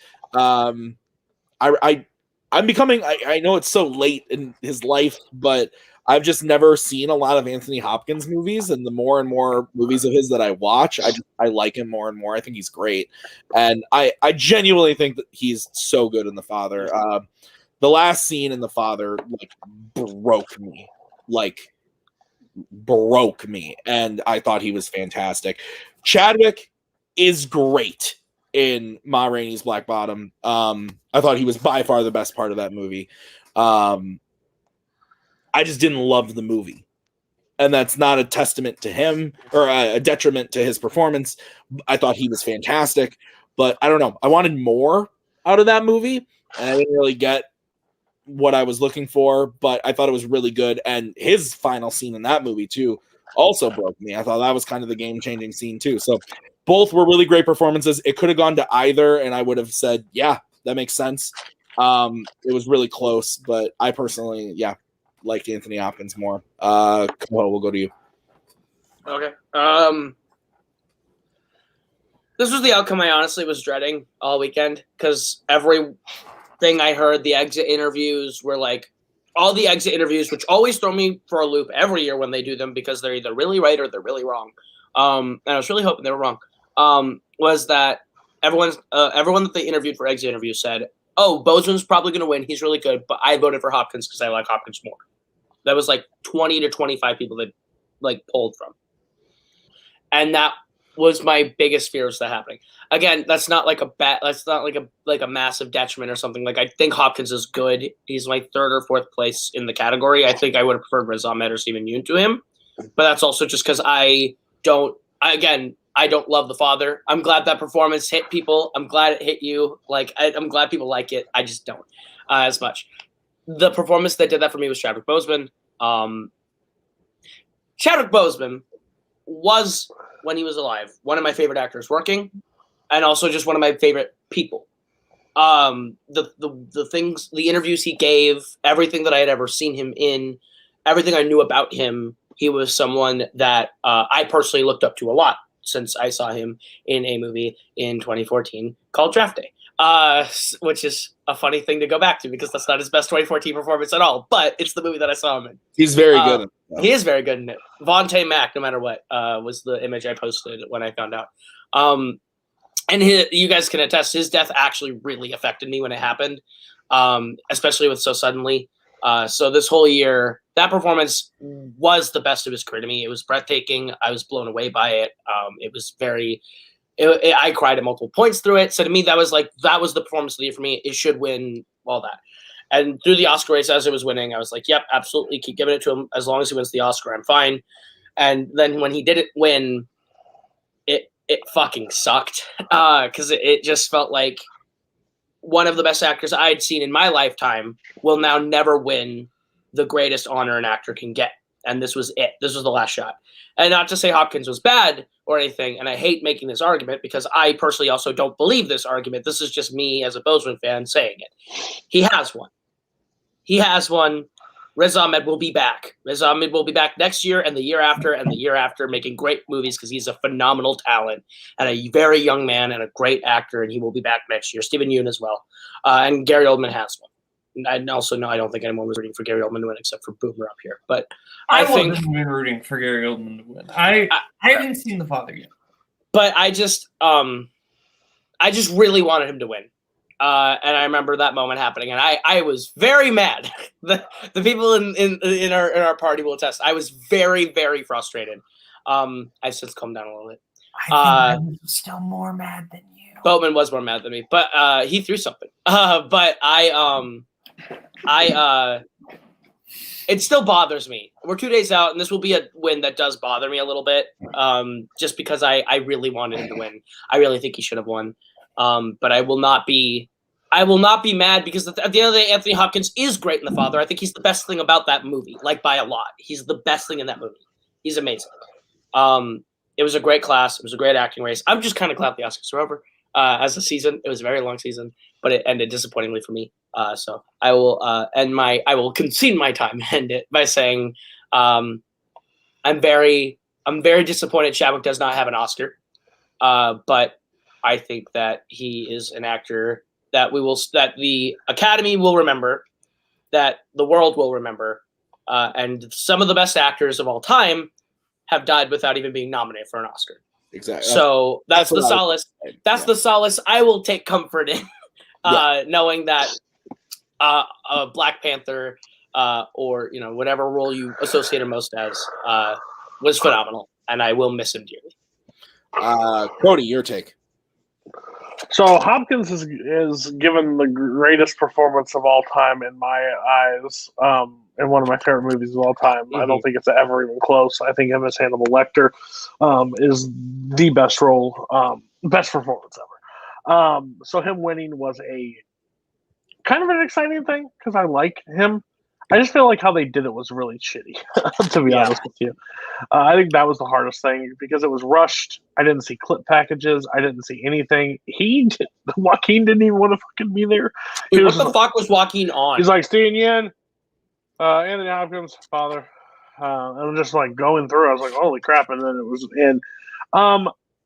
I'm becoming, I know it's so late in his life, but I've just never seen a lot of Anthony Hopkins movies, and the more and more movies of his that I watch, I like him more and more. I think he's great, and I genuinely think that he's so good in The Father. The last scene in The Father broke me, and I thought he was fantastic. Chadwick is great in Ma Rainey's Black Bottom. I thought he was by far the best part of that movie. I just didn't love the movie. And that's not a testament to him or a detriment to his performance. I thought he was fantastic, but I don't know. I wanted more out of that movie, and I didn't really get what I was looking for, but I thought it was really good. And his final scene in that movie too also broke me. I thought that was kind of the game-changing scene too. So both were really great performances. It could have gone to either, and I would have said, yeah, that makes sense. It was really close, but I personally, liked Anthony Hopkins more. Koho, we'll go to you. Okay. This was the outcome I honestly was dreading all weekend, because everything I heard, the exit interviews were all the exit interviews, which always throw me for a loop every year when they do them, because they're either really right or they're really wrong. And I was really hoping they were wrong. Was that everyone that they interviewed for exit interviews said, oh, Boseman's probably going to win. He's really good, but I voted for Hopkins because I like Hopkins more. That was 20 to 25 people that polled from. And that was my biggest fear of that happening. Again, that's not that's not a massive detriment or something. I think Hopkins is good. He's my third or fourth place in the category. I think I would have preferred Riz Ahmed or Steven Yeun to him. But that's also just because I don't love The Father. I'm glad that performance hit people. I'm glad it hit you. I'm glad people like it. I just don't as much. The performance that did that for me was Chadwick Boseman. Chadwick Boseman was, when he was alive, one of my favorite actors working, and also just one of my favorite people. The things, the interviews he gave, everything that I had ever seen him in, everything I knew about him, he was someone that I personally looked up to a lot since I saw him in a movie in 2014 called Draft Day. Which is a funny thing to go back to, because that's not his best 2014 performance at all, but it's the movie that I saw him in. He's very good. He is very good in it. Vontae Mack, no matter what, was the image I posted when I found out. And you guys can attest, his death actually really affected me when it happened, especially with So Suddenly. So this whole year, that performance was the best of his career to me. It was breathtaking. I was blown away by it. It was very... I cried at multiple points through it. So to me, that was the performance of the year for me. It should win all that. And through the Oscar race, as it was winning, I was like, yep, absolutely. Keep giving it to him. As long as he wins the Oscar, I'm fine. And then when he didn't win, it fucking sucked. Because it just felt like one of the best actors I'd seen in my lifetime will now never win the greatest honor an actor can get. And this was it. This was the last shot. And not to say Hopkins was bad or anything, and I hate making this argument because I personally also don't believe this argument. This is just me as a Boseman fan saying it. He has one. He has one. Riz Ahmed will be back. Riz Ahmed will be back next year and the year after and the year after, making great movies because he's a phenomenal talent and a very young man and a great actor, and he will be back next year. Steven Yeun as well. And Gary Oldman has one. And also, no, I don't think anyone was rooting for Gary Oldman to win except for Boomer up here. But I think wasn't even rooting for Gary Oldman to win. I haven't seen The Father yet. But I just really wanted him to win. And I remember that moment happening, and I was very mad. The people in our party will attest. I was very, very frustrated. I've since calmed down a little bit. I think I'm still more mad than you. Boatman was more mad than me, but he threw something. But it still bothers me. We're 2 days out, and this will be a win that does bother me a little bit, just because I really wanted him to win. I really think he should have won, but I will not be mad because at the end of the day, Anthony Hopkins is great in The Father. I think he's the best thing about that movie, like by a lot. He's the best thing in that movie. He's amazing. It was a great class. It was a great acting race. I'm just kind of glad the Oscars are over. As a season, it was a very long season, but it ended disappointingly for me. So I will I will concede my time and end it by saying I'm very disappointed Chadwick does not have an Oscar. But I think that he is an actor that the Academy will remember, that the world will remember, and some of the best actors of all time have died without even being nominated for an Oscar. Exactly. So that's the solace. That's the solace I will take comfort in, knowing that Black Panther or whatever role you associate him most as was phenomenal, and I will miss him dearly. Cody, your take. So Hopkins is given the greatest performance of all time in my eyes, in one of my favorite movies of all time. Mm-hmm. I don't think it's ever even close. I think him as Hannibal Lecter is the best role, best performance ever. So him winning was a kind of an exciting thing because I like him. I just feel like how they did it was really shitty, to be honest with you. I think that was the hardest thing because it was rushed. I didn't see clip packages. I didn't see anything. Joaquin didn't even want to fucking be there. Dude, what the fuck was Joaquin on? He's like, Steven Yen, Anthony Hopkins, father. And I'm just like going through. I was like, holy crap. And then it was in.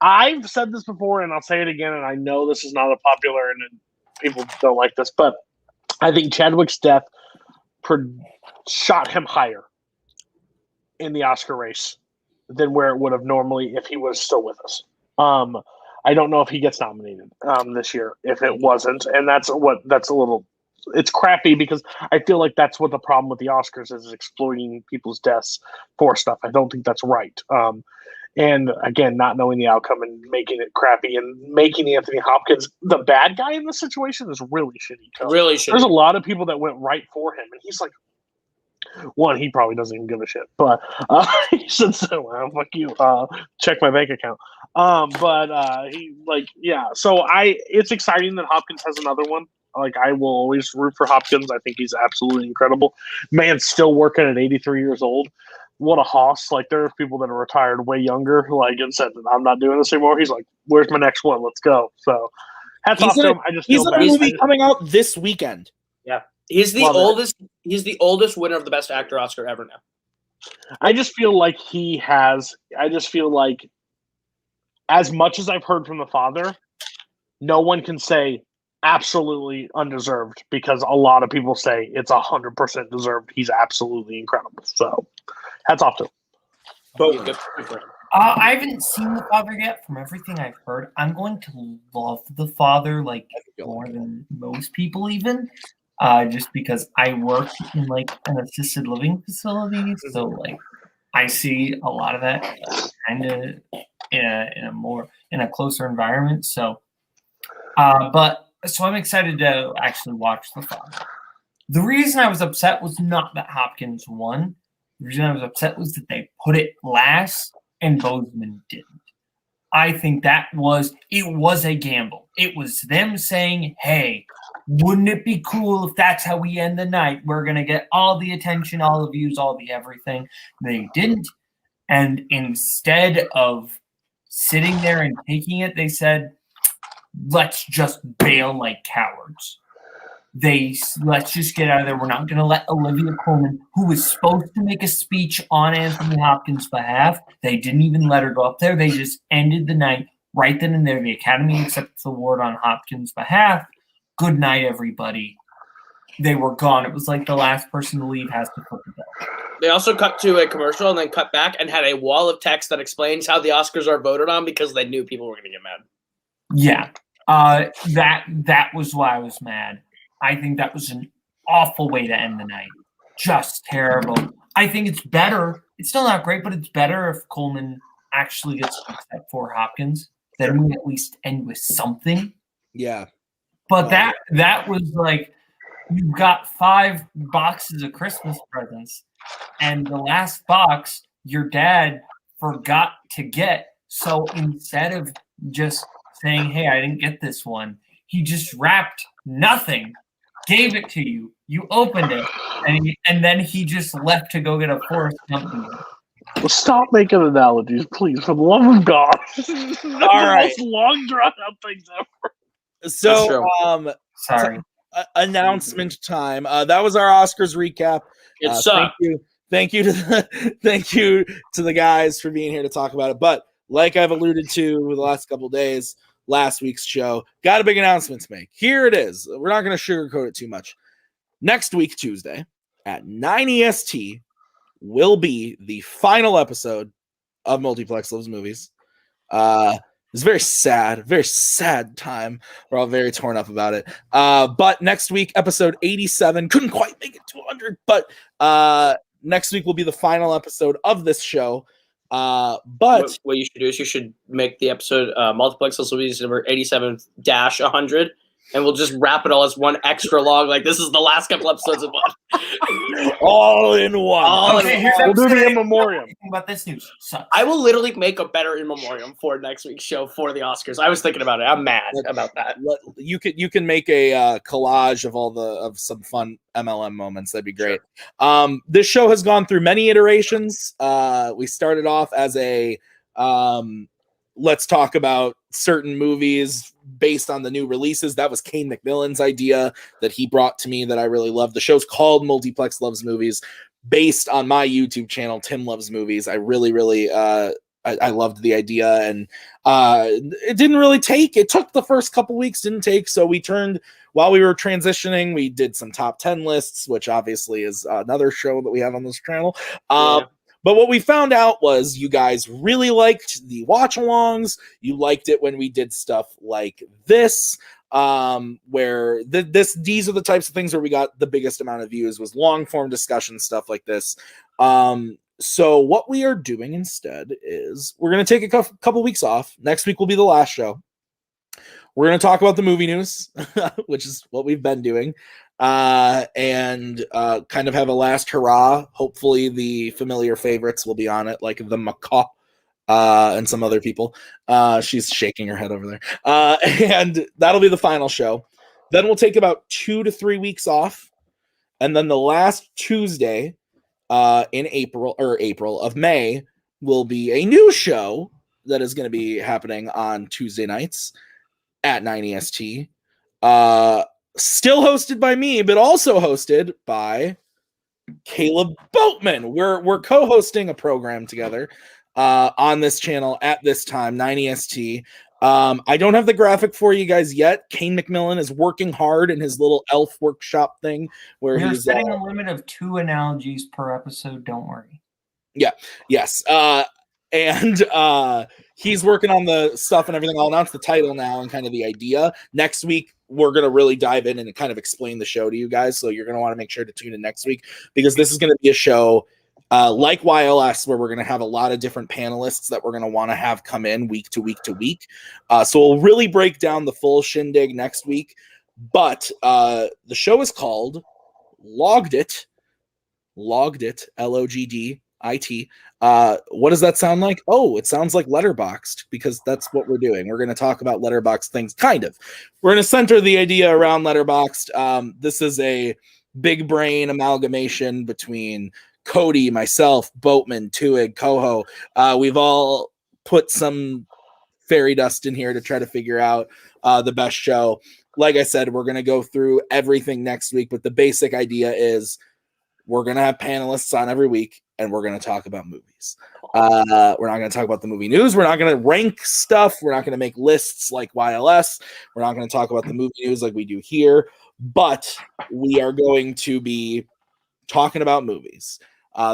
I've said this before and I'll say it again. And I know this is not a popular and people don't like this, but I think Chadwick's death shot him higher in the Oscar race than where it would have normally if he was still with us. I don't know if he gets nominated this year if it wasn't, and that's a little. It's crappy because I feel like that's what the problem with the Oscars is exploiting people's deaths for stuff. I don't think that's right. And again, not knowing the outcome and making it crappy and making Anthony Hopkins the bad guy in this situation is really shitty. Too. Really shitty. There's a lot of people that went right for him, and he's like, one, he probably doesn't even give a shit, but he said, "So, well, fuck you. Check my bank account." So it's exciting that Hopkins has another one. Like, I will always root for Hopkins. I think he's absolutely incredible. Man's still working at 83 years old. What a hoss. Like, there are people that are retired way younger, like, and said, I'm not doing this anymore. He's like, where's my next one? Let's go. So, hats off to him. He's in a movie coming out this weekend. Yeah. He's the oldest. He's the oldest winner of the Best Actor Oscar ever now. I just feel like as much as I've heard from the father, no one can say absolutely undeserved because a lot of people say it's 100% deserved. He's absolutely incredible. So, hats off to him. But I haven't seen The Father yet. From everything I've heard, I'm going to love The Father like more than most people even. Just because I work in like an assisted living facility, so like I see a lot of that kind of in a closer environment. So, so I'm excited to actually watch The Father. The reason I was upset was not that Hopkins won. The reason I was upset was that they put it last and Boseman didn't. I think it was a gamble. It was them saying, hey, wouldn't it be cool if that's how we end the night? We're going to get all the attention, all the views, all the everything. They didn't. And instead of sitting there and taking it, they said, let's just bail like cowards. Let's just get out of there. We're not going to let Olivia Colman, who was supposed to make a speech on Anthony Hopkins' behalf, they didn't even let her go up there. They just ended the night right then and there. The Academy accepts the award on Hopkins' behalf. Good night, everybody. They were gone. It was like the last person to leave has to put the bell. They also cut to a commercial and then cut back and had a wall of text that explains how the Oscars are voted on because they knew people were going to get mad. Yeah. That was why I was mad. I think that was an awful way to end the night. Just terrible. I think it's better. It's still not great, but it's better if Coleman actually gets upset for Hopkins. Then we at least end with something. Yeah. But that was like you've got 5 boxes of Christmas presents, and the last box your dad forgot to get. So instead of just saying, "Hey, I didn't get this one," he just wrapped nothing, gave it to you. You opened it, and then he just left to go get a Forrest Gump movie. Well, stop making analogies, please, for the love of God. This is the most long drawn out things ever. So, Sorry. Announcement time. That was our Oscars recap. Thank you to the guys for being here to talk about it. But like I've alluded to the last couple of days, last week's show got a big announcement to make. Here it is. We're not going to sugarcoat it too much. Next week, Tuesday at 9 EST will be the final episode of Multiplex Loves Movies. It's very sad time. We're all very torn up about it. But next week, episode 87, couldn't quite make it to 100, but next week will be the final episode of this show. But what you should do is you should make the episode Multiplex Loves Movies number 87-100. And we'll just wrap it all as one extra long. Like, this is the last couple episodes of one. All in one. We'll do the in memoriam. About this news sucks. I will literally make a better in memoriam for next week's show for the Oscars. I was thinking about it. I'm mad about that. You can make a collage of some fun MLM moments. That'd be great. This show has gone through many iterations. We started off as a let's talk about certain movies based on the new releases. That was Kane McMillan's idea that he brought to me that I really loved. The show's called Multiplex Loves Movies, based on my YouTube channel, Tim Loves Movies. I really I loved the idea, and it didn't really take. It took the first couple weeks, didn't take. So we turned, while we were transitioning, we did some top 10 lists, which obviously is another show that we have on this channel. But what we found out was you guys really liked the watch-alongs. You liked it when we did stuff like this, where these are the types of things where we got the biggest amount of views, was long-form discussion stuff like this. So what we are doing instead is we're going to take a couple weeks off. Next week will be the last show. We're going to talk about the movie news, which is what we've been doing. And kind of have a last hurrah. Hopefully the familiar favorites will be on it, like the Macaw and some other people. She's shaking her head over there. And that'll be the final show. Then we'll take about 2 to 3 weeks off. And then the last Tuesday in April of May will be a new show that is going to be happening on Tuesday nights at 9 EST. Still hosted by me, but also hosted by Kaleb Boatman. We're co-hosting a program together on this channel at this time, 9 EST. I don't have the graphic for you guys yet. Kane McMillan is working hard in his little elf workshop thing where We're he's setting a limit of 2 analogies per episode. Don't worry. Yeah. Yes. And he's working on the stuff and everything. I'll announce the title now and kind of the idea. Next week, we're going to really dive in and kind of explain the show to you guys. So you're going to want to make sure to tune in next week, because this is going to be a show like YLS, where we're going to have a lot of different panelists that we're going to want to have come in week to week to week. So we'll really break down the full shindig next week. But the show is called Logged It, LOGDIT. What does that sound like? Oh, it sounds like Letterboxd, because that's what we're doing. We're going to talk about Letterboxd things, kind of. We're going to center the idea around Letterboxd. This is a big brain amalgamation between Cody, myself, Boatman, TWOHIG, Koho. We've all put some fairy dust in here to try to figure out the best show. Like I said, we're going to go through everything next week, but the basic idea is we're going to have panelists on every week, and we're going to talk about movies. We're not going to talk about the movie news. We're not going to rank stuff. We're not going to make lists like YLS. We're not going to talk about the movie news like we do here, but we are going to be talking about movies.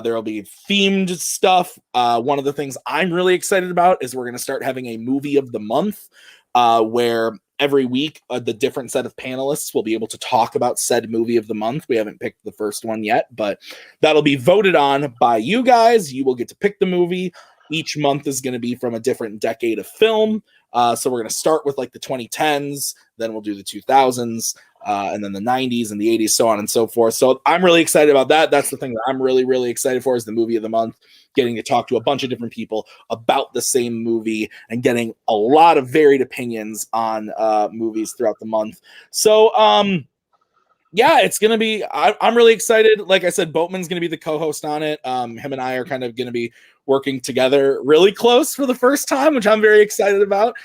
There will be themed stuff. One of the things I'm really excited about is we're going to start having a movie of the month, where every week the different set of panelists will be able to talk about said movie of the month. We haven't picked the first one yet, but that'll be voted on by you guys. You will get to pick the movie. Each month is going to be from a different decade of film. So we're going to start with like the 2010s, then we'll do the 2000s, and then the 90s and the 80s, so on and so forth. So I'm really excited about that. That's the thing that I'm really, really excited for, is the movie of the month, getting to talk to a bunch of different people about the same movie and getting a lot of varied opinions on movies throughout the month. So, yeah, it's going to be, I'm really excited. Like I said, Boatman's going to be the co-host on it. Him and I are kind of going to be working together really close for the first time, which I'm very excited about,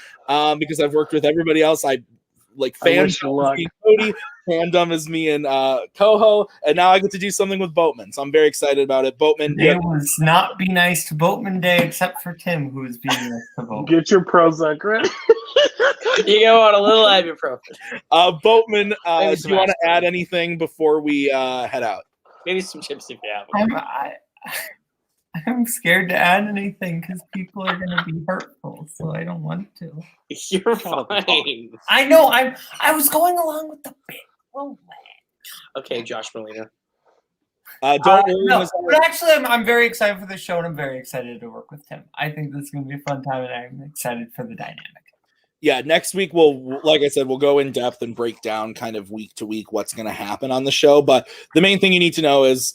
because I've worked with everybody else. I like Fandom is me and Cody, Fandom is me and Koho, and now I get to do something with Boatman, so I'm very excited about it. Boatman, it was not Be Nice to Boatman Day, except for Tim, who was being nice to Boatman. Get your Prozac ready. You go on a little ibuprofen. Boatman, do you want to add anything before we head out? Maybe some chips if you have them. I'm scared to add anything because people are going to be hurtful, so I don't want to. You're fine. I know. I was going along with the bit. Relax. Okay, Josh Molina. Don't worry. No, but actually, I'm very excited for the show, and I'm very excited to work with Tim. I think this is going to be a fun time, and I'm excited for the dynamic. Yeah, next week like I said, we'll go in depth and break down kind of week to week what's going to happen on the show. But the main thing you need to know is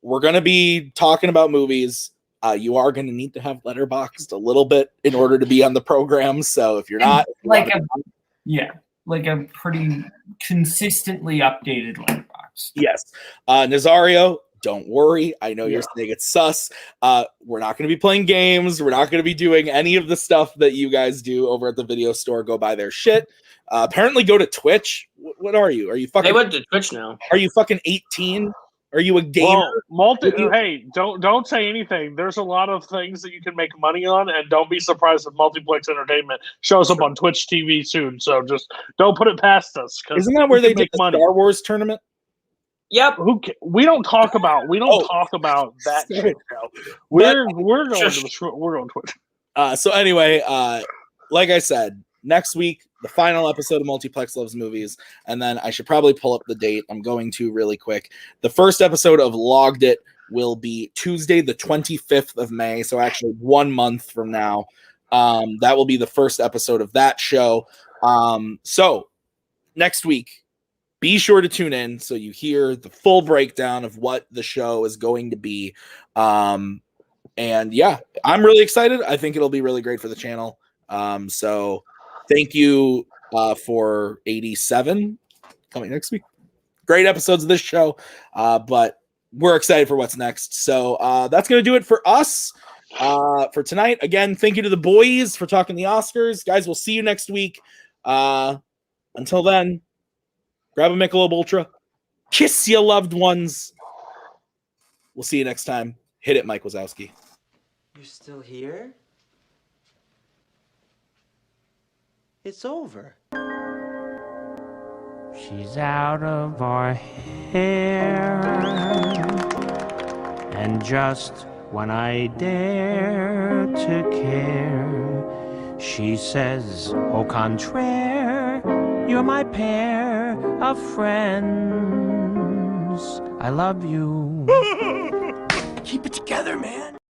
we're going to be talking about movies. You are going to need to have Letterboxd a little bit in order to be on the program. So if you're not, like a pretty consistently updated Letterboxd. Yes. Nazario, don't worry. I know you're saying it's sus. We're not going to be playing games. We're not going to be doing any of the stuff that you guys do over at the video store. Go buy their shit. Apparently go to Twitch. What are you? Are you fucking? They went to Twitch now. Are you fucking 18? Are you a gamer? Well, hey, don't say anything. There's a lot of things that you can make money on, and don't be surprised if Multiplex Entertainment shows up on Twitch TV soon. So just don't put it past us. Isn't that where they did the money. Star Wars tournament? Yep. We don't talk about that shit. We're going Twitch. So anyway, like I said, next week, the final episode of Multiplex Loves Movies, and then I should probably pull up the date. I'm going to really quick. The first episode of Logged It will be Tuesday, the 25th of May, so actually 1 month from now. That will be the first episode of that show. So next week, be sure to tune in so you hear the full breakdown of what the show is going to be. And yeah, I'm really excited. I think it'll be really great for the channel. So thank you for 87 coming next week. Great episodes of this show, but we're excited for what's next. So that's going to do it for us for tonight. Again, thank you to the boys for talking the Oscars. Guys, we'll see you next week. Until then, grab a Michelob Ultra. Kiss your loved ones. We'll see you next time. Hit it, Mike Wazowski. You're still here? It's over. She's out of our hair, and just when I dare to care, she says, au contraire, you're my pair of friends. I love you. Keep it together, man.